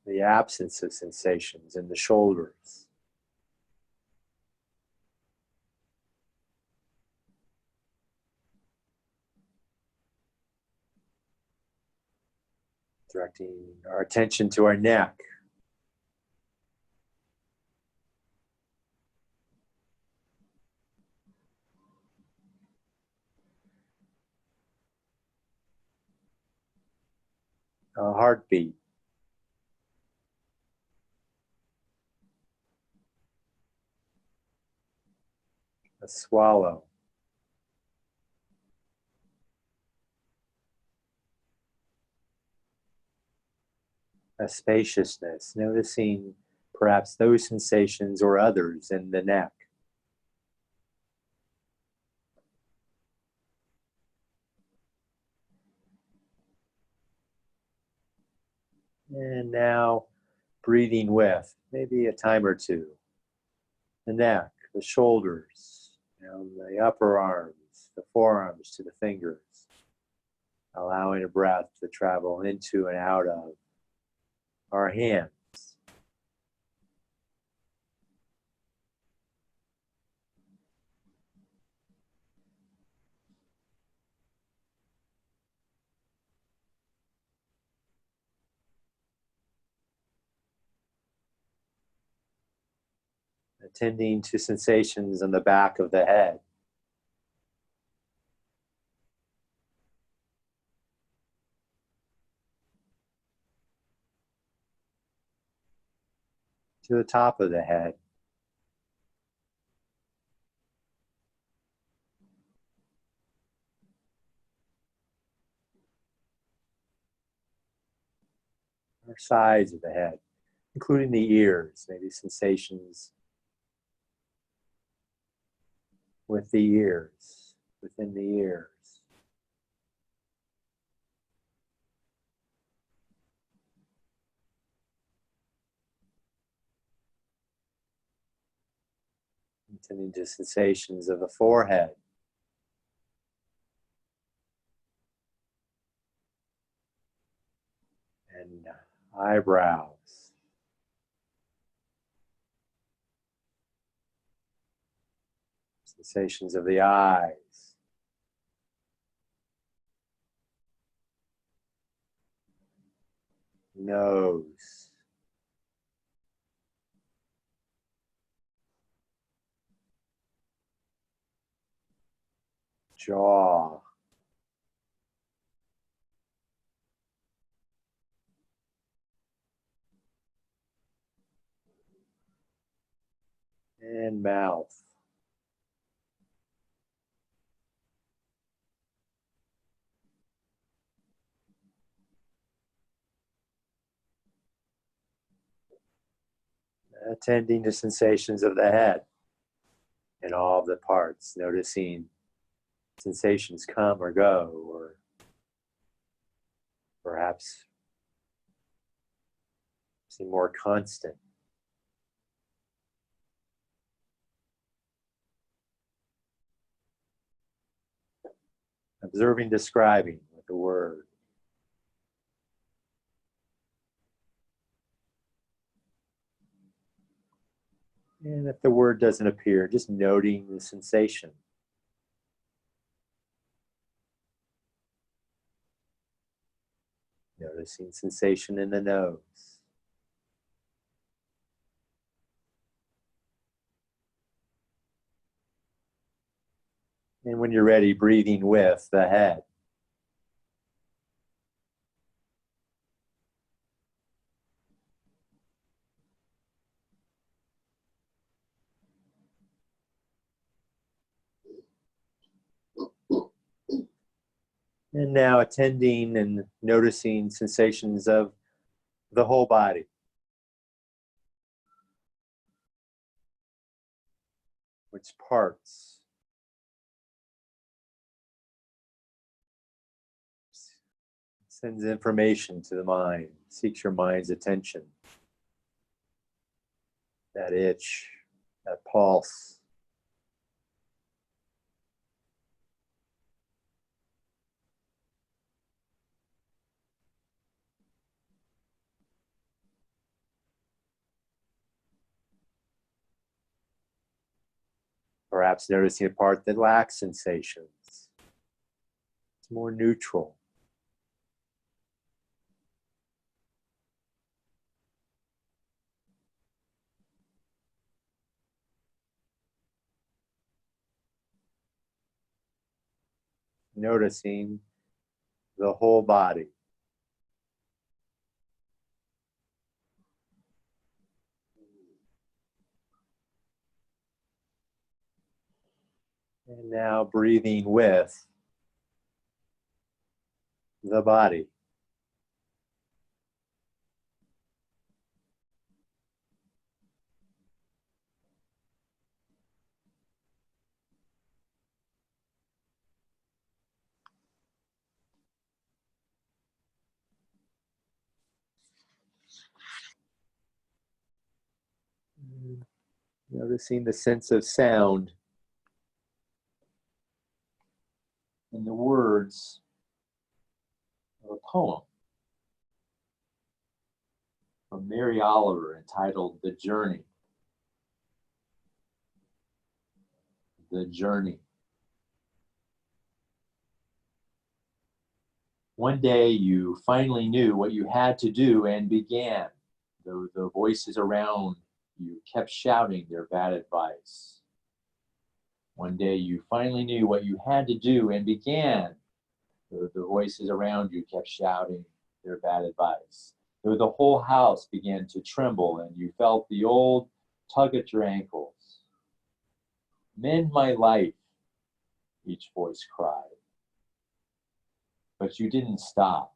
The absence of sensations in the shoulders. Directing our attention to our neck. A heartbeat. A swallow. A spaciousness, noticing perhaps those sensations or others in the neck. And now breathing with, maybe a time or two. The neck, the shoulders, the upper arms, the forearms to the fingers. Allowing a breath to travel into and out of our hands. Attending to sensations on the back of the head. To the top of the head. Or sides of the head, including the ears, maybe sensations with the ears, within the ears. Attending to sensations of the forehead. And eyebrows. Sensations of the eyes. Nose. Jaw. And mouth. Attending to sensations of the head and all of the parts, noticing sensations come or go, or perhaps seem more constant. Observing, describing with a word. And if the word doesn't appear, just noting the sensation. Noticing sensation in the nose. And when you're ready, breathing with the head. And now attending and noticing sensations of the whole body. Which parts? Sends information to the mind, seeks your mind's attention. That itch, that pulse. Perhaps noticing a part that lacks sensations. It's more neutral. Noticing the whole body. And now breathing with the body. Noticing the sense of sound in the words of a poem from Mary Oliver entitled The Journey. The Journey. One day you finally knew what you had to do and began, though the voices around you kept shouting their bad advice. One day you finally knew what you had to do and began, though the voices around you kept shouting their bad advice. Though the whole house began to tremble and you felt the old tug at your ankles. Mend my life, each voice cried. But you didn't stop.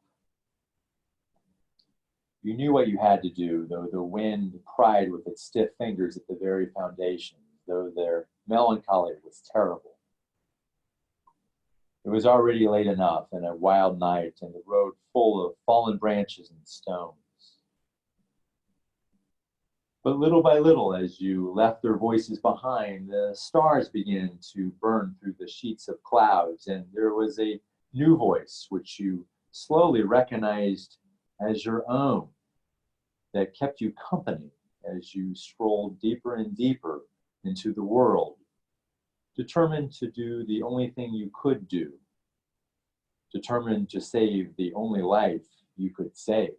You knew what you had to do, though the wind pried with its stiff fingers at the very foundation, though their melancholy was terrible. It was already late enough and a wild night, and the road full of fallen branches and stones. But little by little, as you left their voices behind, the stars began to burn through the sheets of clouds, and there was a new voice which you slowly recognized as your own that kept you company as you strolled deeper and deeper into the world, determined to do the only thing you could do, determined to save the only life you could save.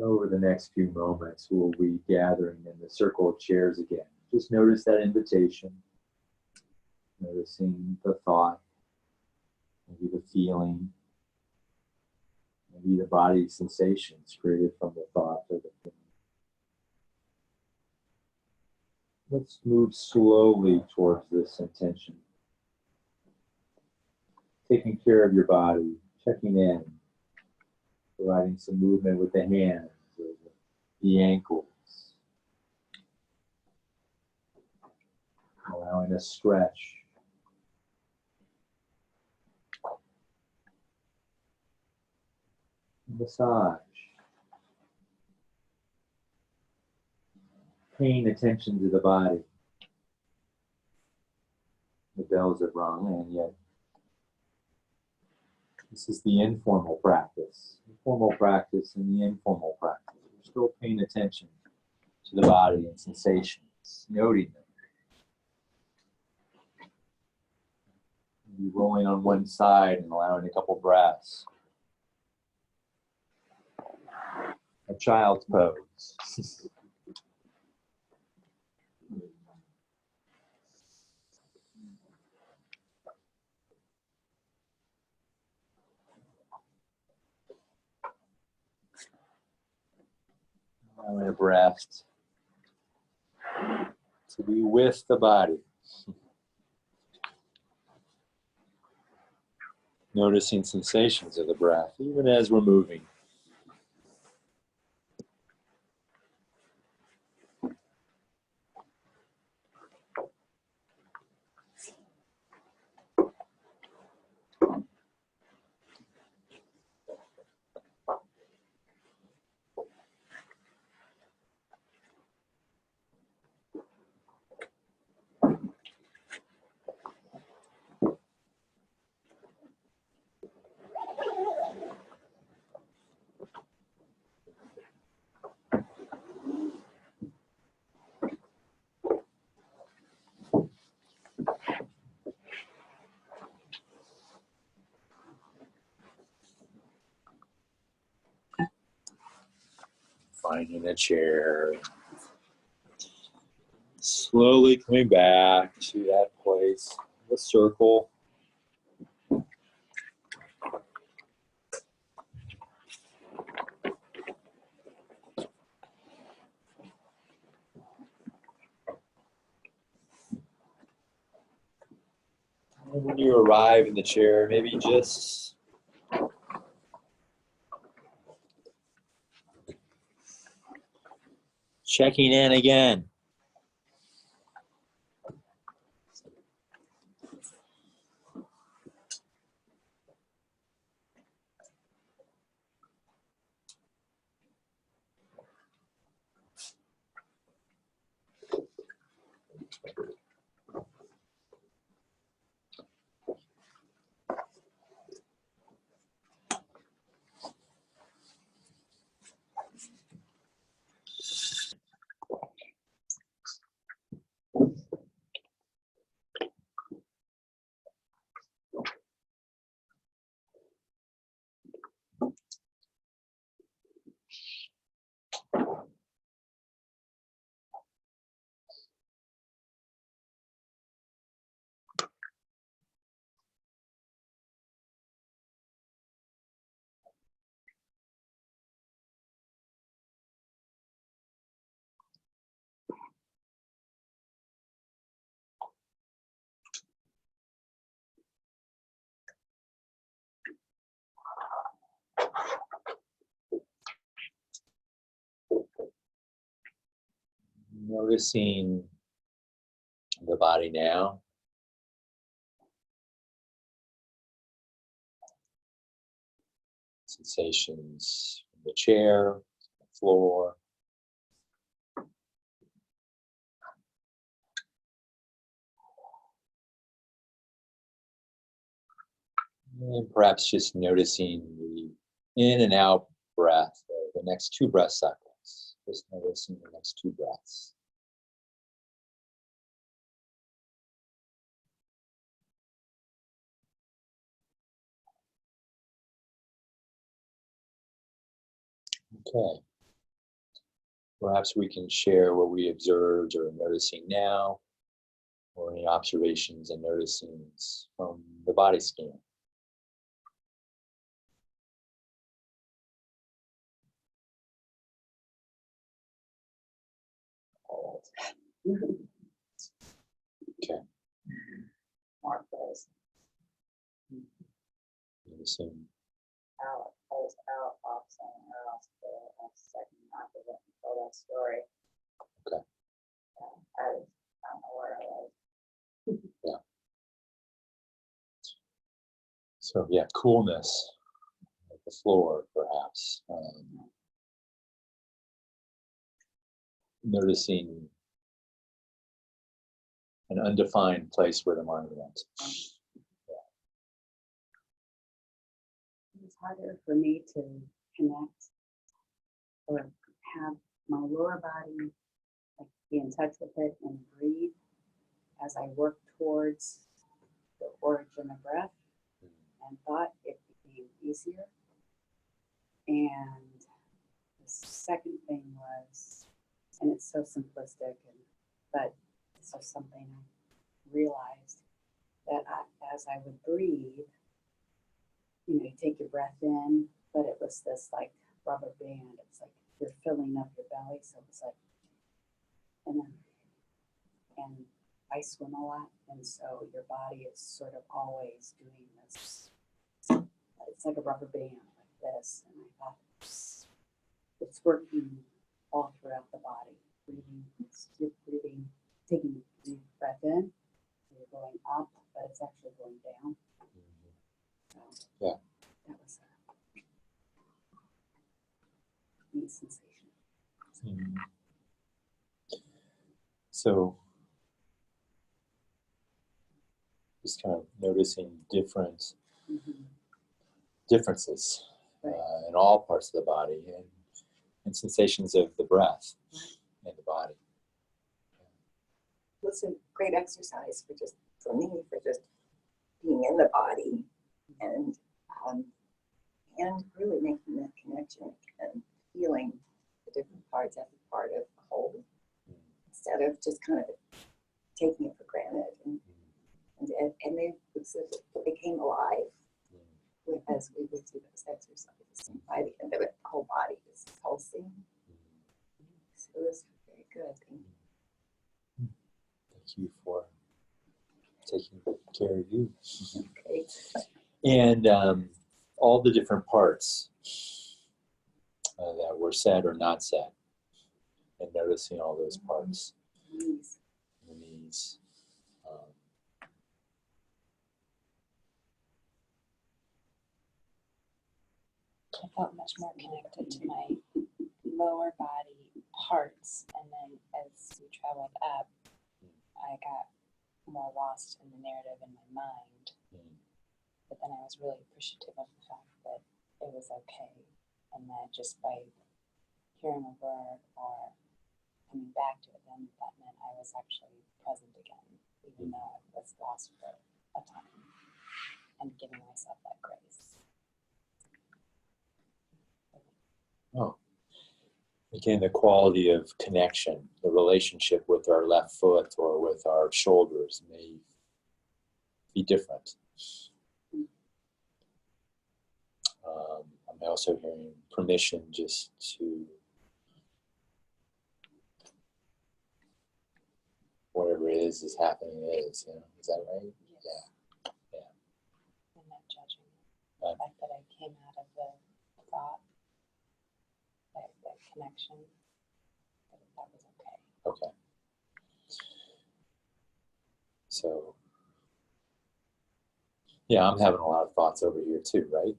Over the next few moments, we'll be gathering in the circle of chairs again. Just notice that invitation, noticing the thought, maybe the feeling, maybe the body sensations created from the thought or the feeling. Let's move slowly towards this intention. Taking care of your body, checking in, providing some movement with the hands, or the ankles, allowing a stretch. Massage. Paying attention to the body. The bells have rung, and yet this is the informal practice. The formal practice and the informal practice. We're still paying attention to the body and sensations, noting them. Maybe rolling on one side and allowing a couple breaths. A child's pose. Allowing a breath to be with the body. Noticing sensations of the breath, even as we're moving. Finding a chair. Slowly coming back to that place, the circle. And when you arrive in the chair, maybe just checking in again. Noticing the body now. Sensations from the chair, the floor. And perhaps just noticing the in and out breath, the next 2 breath cycles. Just noticing the next 2 breaths. Okay. Perhaps we can share what we observed or are noticing now, or any observations and noticings from the body scan. Okay. Mark was Noticing. out, I was out off somewhere else for a second, not to let me tell that story. Okay. I don't know where I was. Yeah. So yeah, coolness at the floor, perhaps. Noticing an undefined place where the mind went. It was harder for me to connect or have my lower body, like, be in touch with it and breathe as I worked towards the origin of breath, and thought it became easier. And the second thing was, and it's so simplistic, but it's just something I realized, that as I would breathe, you take your breath in, but it was this like rubber band. It's like you're filling up your belly. So it's like, and I swim a lot, and so your body is sort of always doing this. It's like a rubber band like this, and I thought it's working all throughout the body. You're breathing, taking a deep breath in, you're going up, but it's actually going down. So Yeah. that was a neat sensation. Mm-hmm. So just kind of noticing differences in all parts of the body, and sensations of the breath in the body. It's a great exercise for just being in the body and really making that connection and feeling the different parts as a part of the whole, instead of just kind of taking it for granted. And they became alive as we would do those exercises. And by the end of it, the whole body is pulsing. So it was very good. Thank you for taking care of you. Okay. And all the different parts that were said or not said, and noticing all those parts. The knees. I felt much more connected to my lower body parts, and then as we traveled up, I got more lost in the narrative in my mind. But then I was really appreciative of the fact that it was okay, and that just by hearing a word or coming back to it, then that meant I was actually present again, even though I was lost for a time, and giving myself that grace. Oh. Again, the quality of connection, the relationship with our left foot or with our shoulders may be different. I'm also hearing permission just to whatever it is happening is, is that right? Yes. Yeah. And not judging it. The fact that I came out of the thought, that connection, that was okay. Okay. Yeah, I'm having a lot of thoughts over here too, right?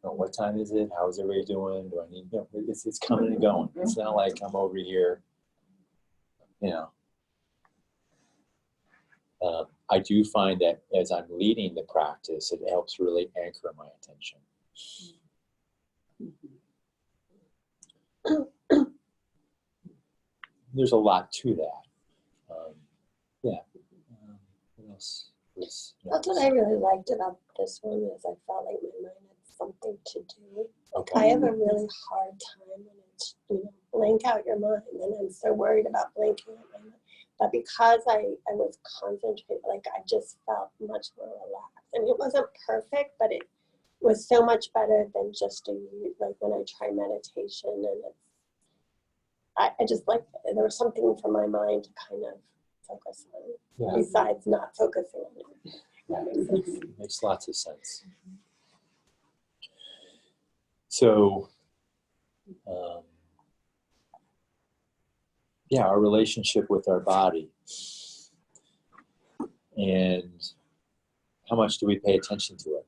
Oh, what time is it? How is everybody doing? Do I need, you know, it's coming and going. It's not like I'm over here, you know. I do find that as I'm leading the practice, it helps really anchor my attention. There's a lot to that. Yeah. What else? That's what I really liked about this one is I felt like my mind had something to do. Okay. I have a really hard time when it's, blank out your mind, and I'm so worried about blanking out my mind. But because I was concentrated, like I just felt much more relaxed. And it wasn't perfect, but it was so much better than just like when I try meditation, and I just like there was something for my mind to kind of focus on, besides not focusing on it. That makes sense. Makes lots of sense. So, yeah, our relationship with our body, and how much do we pay attention to it?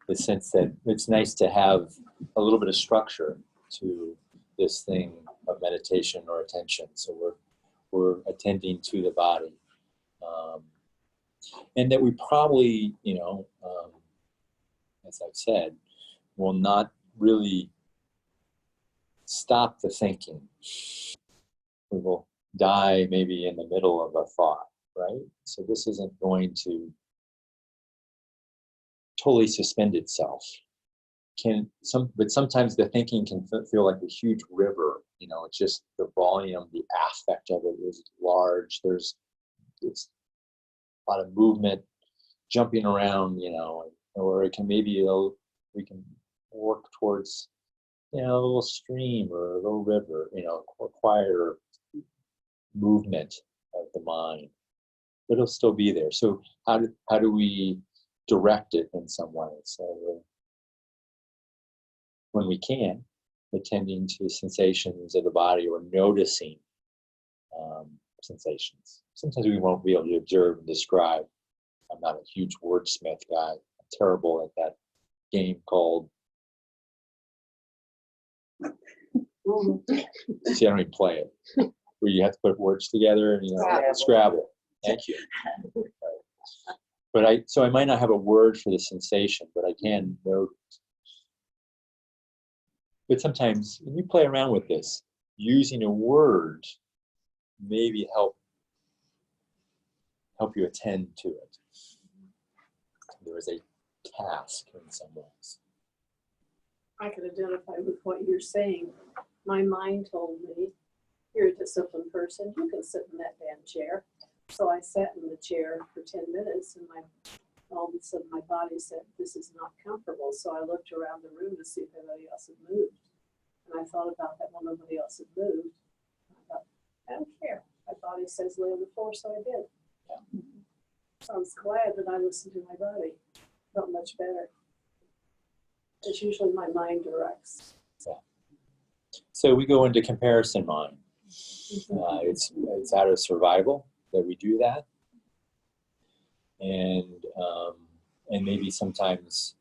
The sense that it's nice to have a little bit of structure to this thing of meditation or attention. So we're attending to the body. And that we probably, as I've said, will not really stop the thinking. We will die maybe in the middle of a thought, right? So this isn't going to totally suspend itself. But sometimes the thinking can feel like a huge river. It's just the volume, the affect of it is large. It's a lot of movement, jumping around, or it can we can work towards, a little stream or a little river, a quieter movement of the mind, but it'll still be there. So how do we direct it in some way? So when we can, attending to sensations of the body or noticing sensations. Sometimes we won't be able to observe and describe. I'm not a huge wordsmith guy. I'm terrible at that game called, see, I don't even play it, where you have to put words together and Scrabble. Thank you. But I might not have a word for the sensation, but I can note. But sometimes when you play around with this, using a word maybe help you attend to it. There is a task in some ways. I could identify with what you're saying. My mind told me, you're a disciplined person, you can sit in that damn chair. So I sat in the chair for 10 minutes and all of a sudden my body said, this is not comfortable. So I looked around the room to see if anybody else had moved. And I thought about that when nobody else had moved. I thought, I don't care. My body says lay on the floor, so I did. Yeah. So I was glad that I listened to my body. Felt much better. It's usually my mind directs. Yeah. So we go into comparison mind. It's out of survival that we do that, and maybe sometimes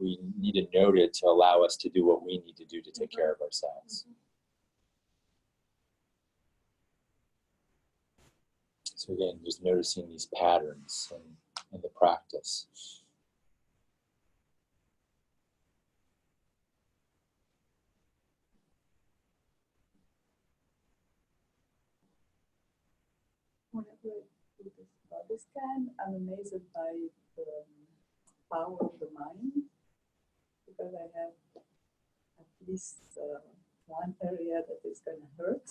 we need to note it to allow us to do what we need to do to take care of ourselves. So again, just noticing these patterns in the practice. Whenever I do this body scan, I'm amazed by the power of the mind, because I have at least one area that is going to hurt.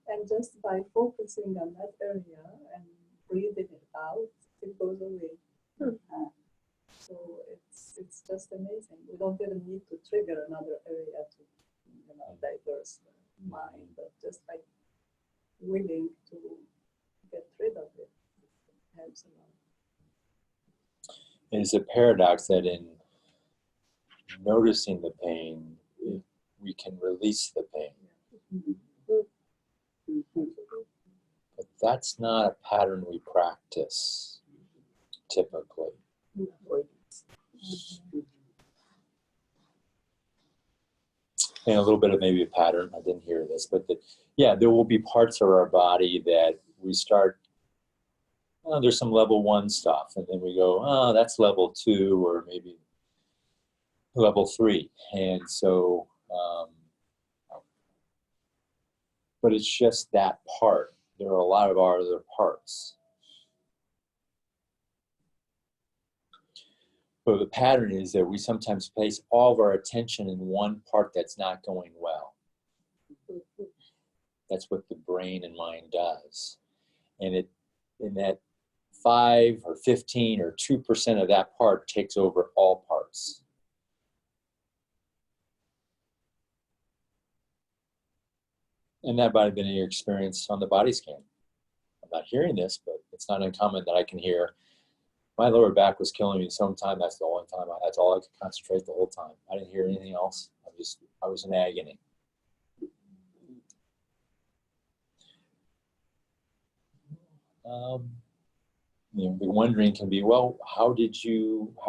And just by focusing on that area and breathing it out, it goes away. So it's just amazing. We don't even need to trigger another area to diverse the mind, but just like willing to get rid of it helps a lot. It is a paradox that in noticing the pain, we can release the pain. that's not a pattern we practice typically. And a little bit of maybe a pattern, I didn't hear this, but yeah, there will be parts of our body that we start, oh, there's some level 1 stuff, and then we go, oh, that's level 2 or maybe level 3. And so, but it's just that part. There are a lot of our other parts. But the pattern is that we sometimes place all of our attention in one part that's not going well. That's what the brain and mind does. And in that 5 or 15 or 2% of that part takes over all parts. And that might have been your experience on the body scan. I'm not hearing this, but it's not uncommon that I can hear, my lower back was killing me sometime. That's the only time, that's all I could concentrate the whole time. I didn't hear anything else. I was in agony. The wondering can be, well, how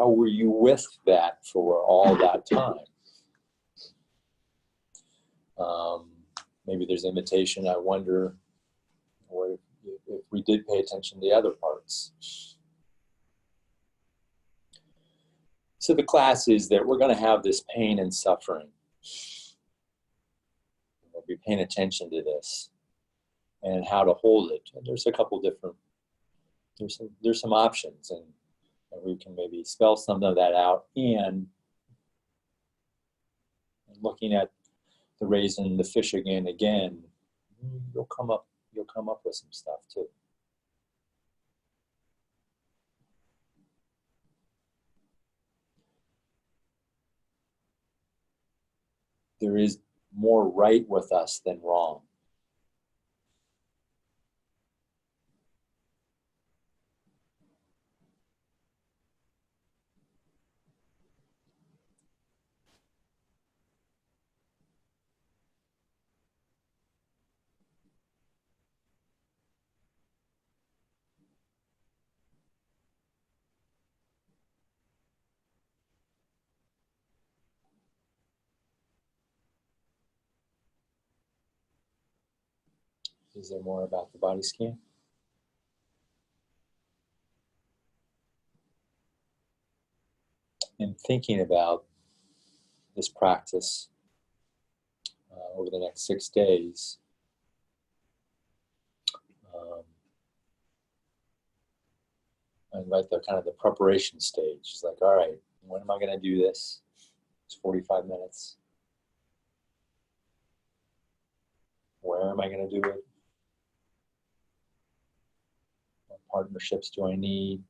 were you with that for all that time? Maybe there's imitation. I wonder if we did pay attention to the other parts. So the class is that we're going to have this pain and suffering. We'll be paying attention to this and how to hold it. And there's a couple different, there's some options, and we can maybe spell some of that out. And looking at the raisin, the fish again, you'll come up with some stuff too. There is more right with us than wrong. Is there more about the body scan? And thinking about this practice over the next 6 days, I invite the kind of the preparation stage. It's like, all right, when am I going to do this? It's 45 minutes. Where am I going to do it? What partnerships do I need?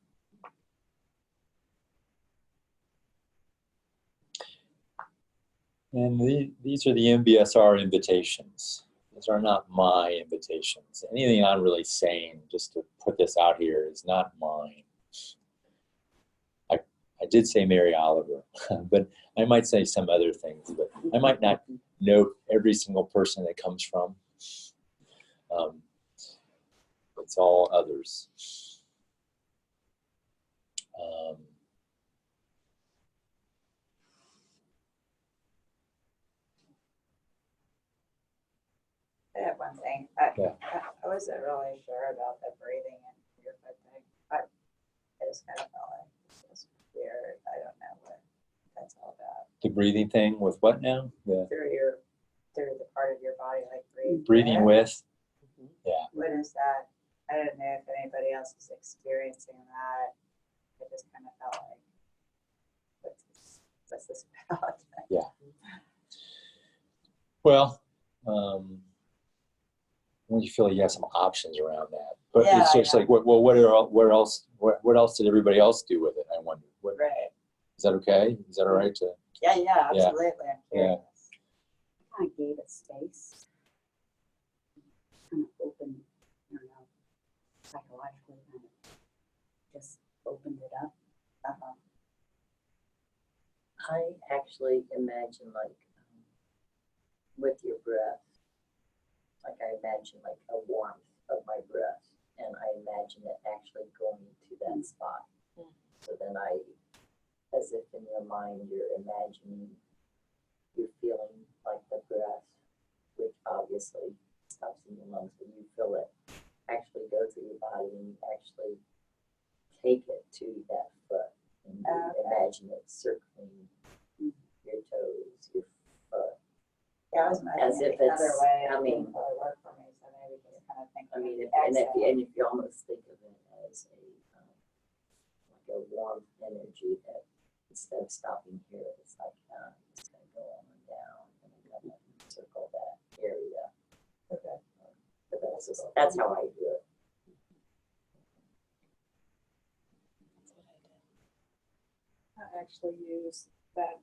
And these are the MBSR invitations. These are not my invitations. Anything I'm really saying, just to put this out here, is not mine. I did say Mary Oliver, but I might say some other things, but I might not note every single person that comes from. It's all others. I have one thing. Yeah. I wasn't really sure about the breathing and your foot thing. I just kind of felt like it was weird. I don't know what that's all about. The breathing thing with what now? Through the part of your body, like breathing with. Yeah. What is that? I don't know if anybody else is experiencing that. I just kind of felt like, what's this about? Yeah. Well, when you feel like you have some options around that, but Yeah, it's just like, what else did everybody else do with it? I wonder. Right. Is that okay? Is that all right to? Yeah, absolutely. I'm curious. I gave it space. Kind of opened, I don't know, psychologically, kind of just opened it up. I actually imagine like with your breath, like I imagine like a warmth of my breath and I imagine it actually going to that spot. So then as if in your mind, you're imagining, you're feeling like the breath, which obviously stops in your lungs, but you feel it actually go through your body and you actually take it to that foot. And you imagine it circling your toes, your foot. Yeah, I was As if imagining it another it's, way. I mean, Probably work for me, so maybe just kind of think. I mean, exhale. and if you almost think of it as like a warm energy that instead of stopping here, it's like it's going to go on and down and then kind of circle that area. Okay. But that's how I do it. I actually use that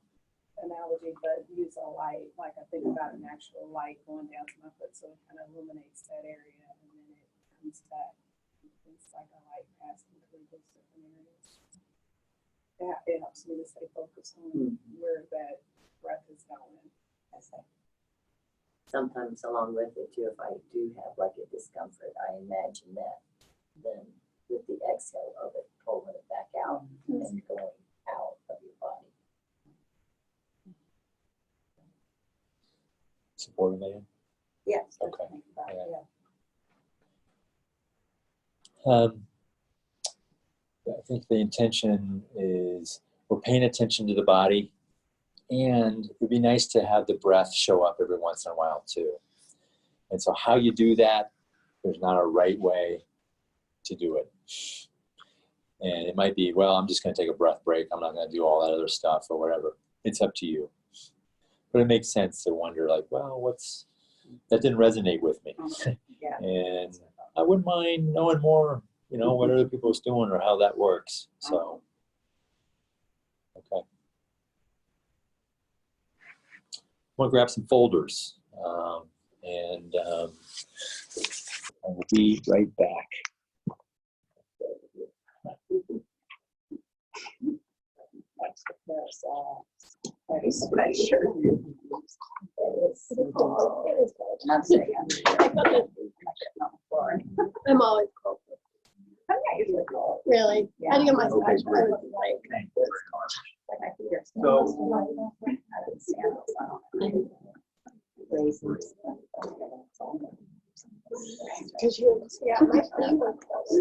analogy, but use a light. Like I think about an actual light going down to my foot, so it kind of illuminates that area, and then it comes back. It's like a light passing through those different areas. Yeah, it helps me to stay focused on where that breath is going. Sometimes along with it too, if I do have like a discomfort, I imagine that then with the exhale of it, pulling it back out and going out of your body. Supporting that? Yes. Okay. Think about it, Yeah. yeah. I think the intention is we're paying attention to the body, and it'd be nice to have the breath show up every once in a while too. And so how you do that, there's not a right way to do it. And it might be, well, I'm just going to take a breath break. I'm not going to do all that other stuff or whatever. It's up to you. But it makes sense to wonder like, well, that didn't resonate with me. Yeah. And I wouldn't mind knowing more, what other people's doing or how that works. So, okay. I'm going to grab some folders and I will be right back. I'm always cold. Really? How do you get my Okay, scratch? great. Because yeah, my feet were close.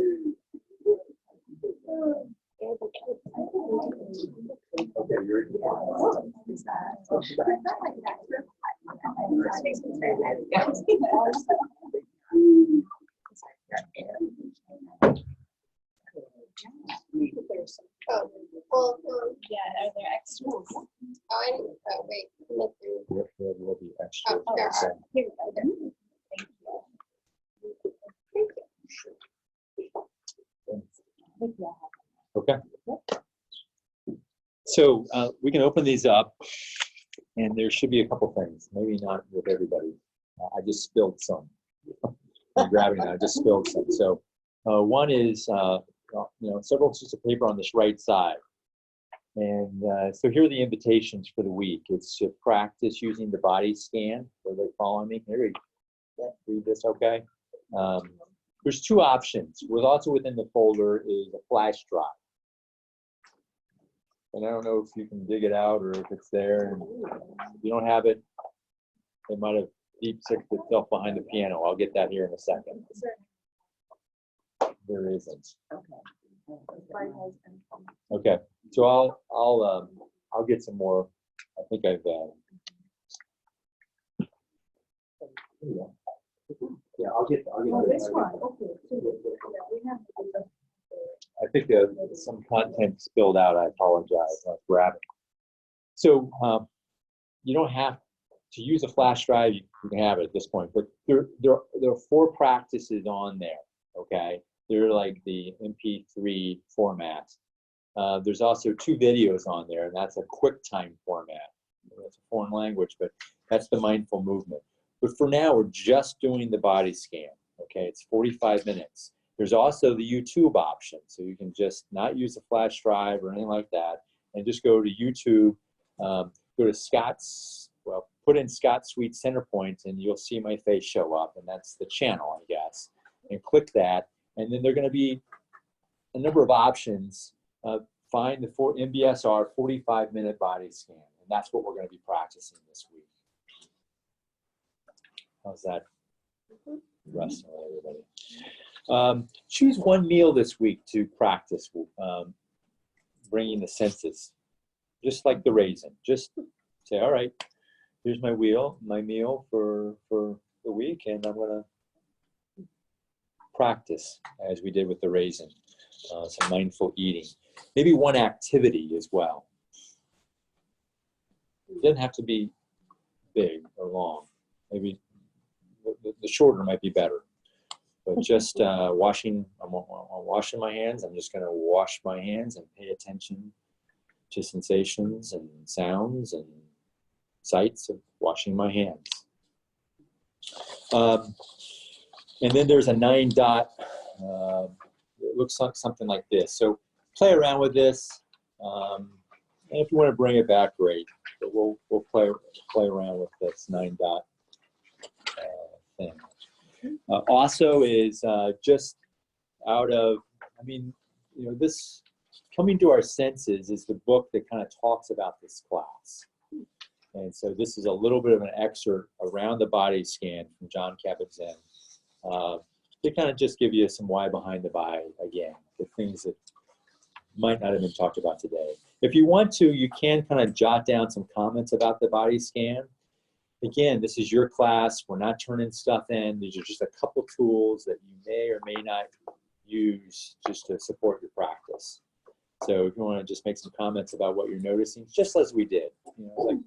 Okay, you're Oh, well, Yeah, are there extras? oh, wait. there will be extra. Oh, there So, are. Here we go. okay. So we can open these up, and there should be a couple things. Maybe not with everybody. I just spilled some. I'm grabbing it. I just spilled some. So one is several sheets of paper on this right side. And so here are the invitations for the week. It's to practice using the body scan. Everybody following me? Here we go. Read this okay? There's two options. What's also within the folder is a flash drive. And I don't know if you can dig it out or if it's there. And if you don't have it, it might have deep sicked itself behind the piano. I'll get that here in a second. There isn't. Okay, so I'll get some more. I think I've yeah, I'll get This one, okay. I think some content spilled out. I apologize. I'll grab it. So you don't have to use a flash drive. You can have it at this point, but there are 4 practices on there. Okay, they're like the MP3 format. There's also 2 videos on there, and that's a QuickTime format. That's a foreign language, but that's the mindful movement. But for now, we're just doing the body scan. Okay, it's 45 minutes. There's also the YouTube option, so you can just not use a flash drive or anything like that, and just go to YouTube, go to Scott's, well, put in Scott Sweet Center Point, and you'll see my face show up, and that's the channel, I guess. And click that, And then there are going to be a number of options. Find the MBSR 45-minute body scan. And that's what we're going to be practicing this week. How's that? Rest on everybody. Choose one meal this week to practice bringing the senses, just like the raisin. Just say, all right, here's my meal for the week, and I'm going to practice as we did with the raisin, some mindful eating. Maybe one activity as well. It doesn't have to be big or long. Maybe the shorter might be better. But just I'm washing my hands. I'm just going to wash my hands and pay attention to sensations and sounds and sights of washing my hands. And then there's a 9-dot. It looks like something like this. So play around with this. And if you want to bring it back, great. But we'll play around with this 9-dot thing. Also is just out of, this Coming to Our Senses is the book that kind of talks about this class. And so this is a little bit of an excerpt around the body scan from John Kabat-Zinn to kind of just give you some why behind the why again, the things that might not have been talked about today. If you want to, you can kind of jot down some comments about the body scan. Again, this is your class. We're not turning stuff in. These are just a couple tools that you may or may not use just to support your practice. So if you want to just make some comments about what you're noticing, just as we did, like,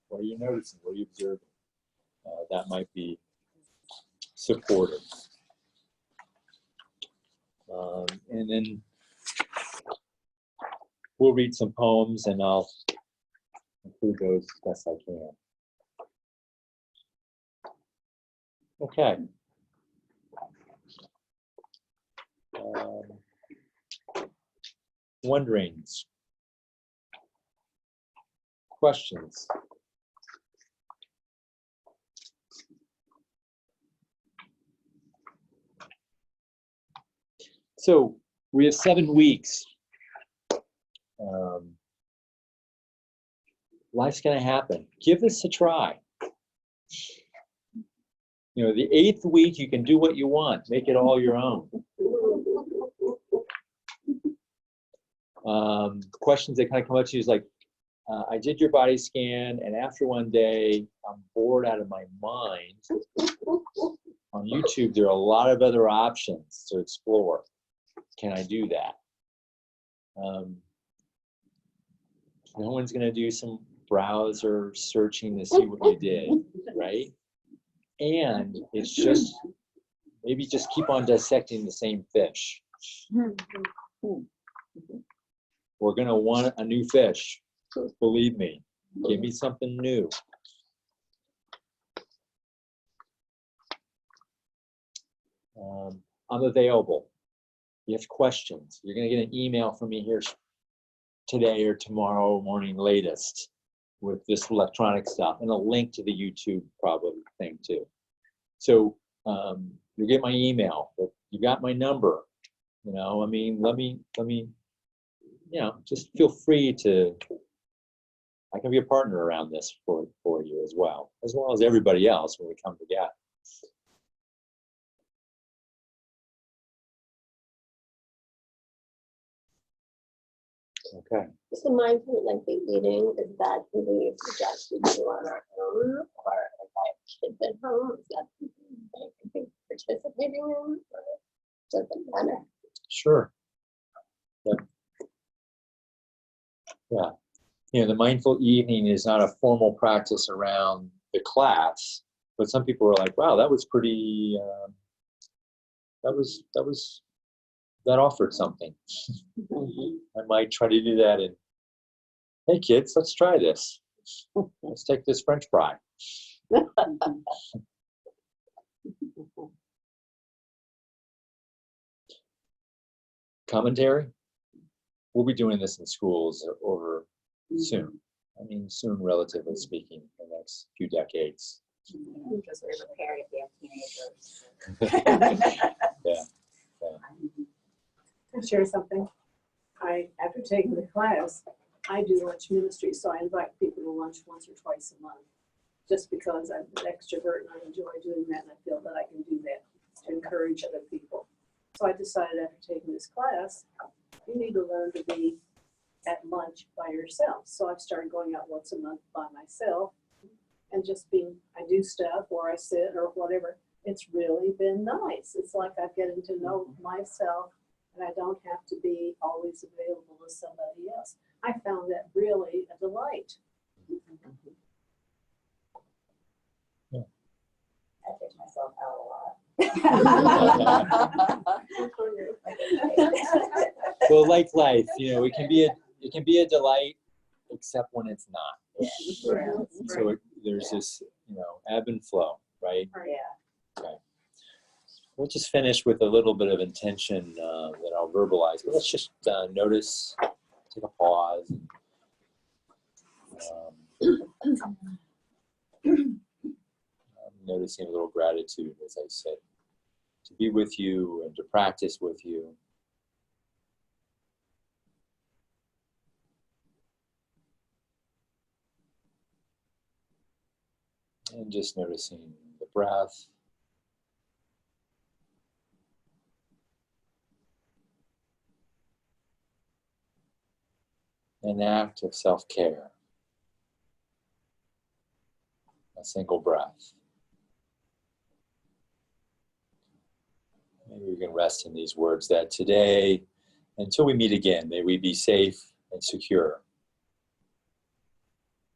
what are you noticing? What are you observing? That might be supportive. And then we'll read some poems, and I'll include those as best I can. Okay. Wonderings. Questions? So we have 7 weeks. Life's going to happen. Give this a try. The 8th week, you can do what you want. Make it all your own. Questions that kind of come up to you is like, I did your body scan, and after one day, I'm bored out of my mind. On YouTube, there are a lot of other options to explore. Can I do that? No one's going to do some browser searching to see what you did, right? And it's just, maybe just keep on dissecting the same fish. We're going to want a new fish. Believe me, give me something new. I'm available. If you have questions, you're going to get an email from me here today or tomorrow morning latest with this electronic stuff and a link to the YouTube probably thing too. So you get my email, but you got my number. Let me, just feel free to. I can be a partner around this for you as well as everybody else when we come together. Okay. So mindful eating, is that something you suggest we do on our own, or if I have kids at home, is that something they could be participating in, or does it matter? Sure. Yeah. The mindful evening is not a formal practice around the class, but some people are like, wow, that was pretty, that offered something. I might try to do that. And hey kids, let's try this. Let's take this French fry. Commentary? We'll be doing this in schools over soon. Soon, relatively speaking, in the next few decades. Because we're preparing if we have teenagers. Yeah. share something? After taking the class, I do lunch ministry, so I invite people to lunch once or twice a month. Just because I'm an extrovert and I enjoy doing that, and I feel that I can do that to encourage other people. So I decided after taking this class, you need to learn to be at lunch by yourself. So I've started going out once a month by myself and just I do stuff or I sit or whatever. It's really been nice. It's like I'm getting to know myself and I don't have to be always available to somebody else. I found that really a delight. I take myself out a lot. Well, like life, it can be a delight, except when it's not. So there's this, ebb and flow, right? Yeah. Okay. We'll just finish with a little bit of intention that I'll verbalize. But let's just notice, take a pause. Noticing a little gratitude, as I said, to be with you and to practice with you. And just noticing the breath. An act of self-care. A single breath. Maybe we can rest in these words that today, until we meet again, may we be safe and secure.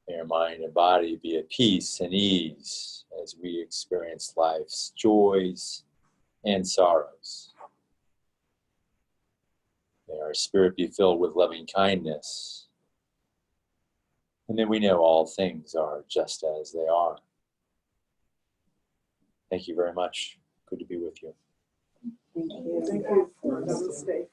May our mind and body be at peace and ease as we experience life's joys and sorrows. May our spirit be filled with loving kindness. And then we know all things are just as they are. Thank you very much. Good to be with you. Thank you. Thank you. Namaste.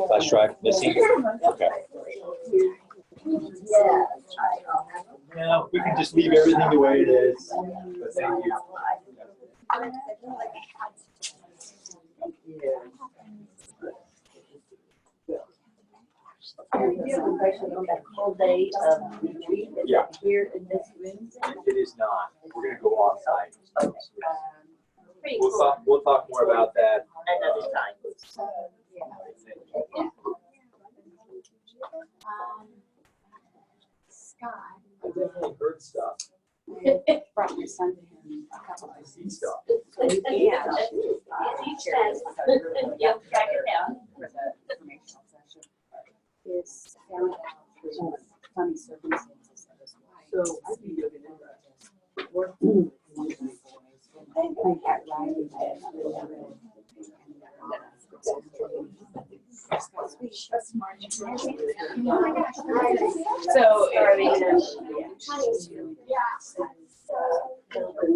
Flash drive missing? Okay. Yeah, we can just leave everything the way it is. But thank you. That whole day of retreat, is Yeah. it here in this room? It is not. We're going to go offsite. Pretty We'll cool. we'll talk more about that. Another time. Scott, I definitely heard stuff. I brought my son to him a couple I see stuff. Yeah. Teachers. Yep, track it down. For the informational session. Is found out through funny circumstances of his wife. So I think you're gonna work. I got Riley dead. Oh my gosh. So, are we gonna?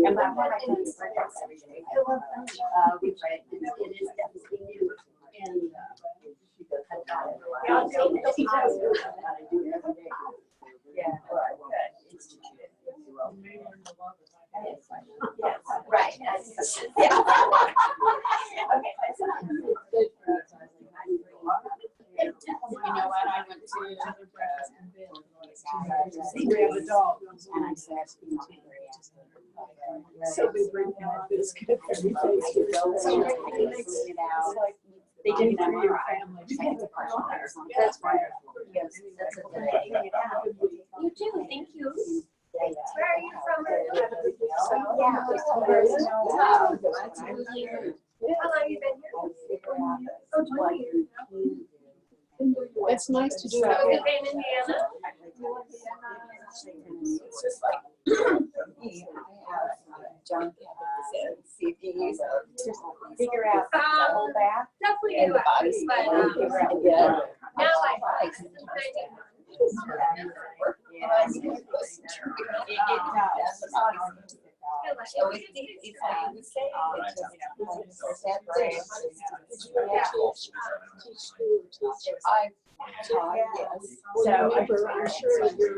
And my wife has breakfast every day. We pray, and it is definitely new. And I've got it. He does. I do it every day. Yeah, right, good. Instituted. Yes, right. Yeah. Okay. You know what, I went to we have a dog, and I said, So we bring out biscuit every day. They didn't For know your your family. That's wonderful. Yes, that's a good idea. You too, thank you. Where are you from? Absolutely. How long have you been here? Oh, 20 years. It's nice to do So it. good day in Indiana. It's just like, I have junk CDs, just figure out the whole back. Definitely And the body. US, but Figure out Yeah. now I So it's like you say, it's just, separate. Teach school, teach. I Yes. Well, So remember, I'm sure that you're.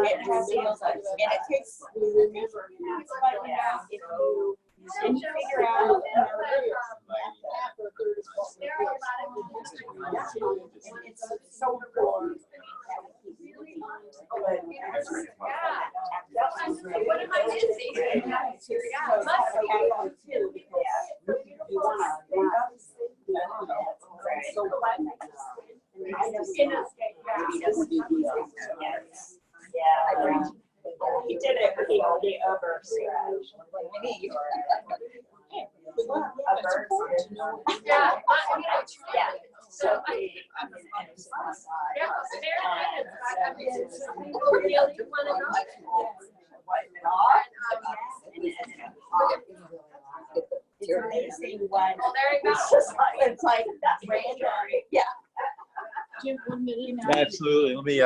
it has heels on it, and it takes. Yeah, if you and you figure out. It's so cool. What am I missing? Yeah. He did it, he over. Yeah. So amazing one. Well, there you go. It's like that random. Yeah. Jim, 1 minute. Absolutely. Let me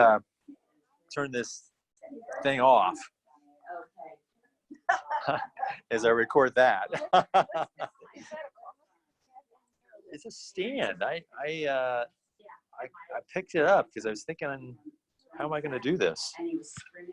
turn this thing off as I record that. It's a stand. I picked it up because I was thinking, how am I going to do this? And he was screaming.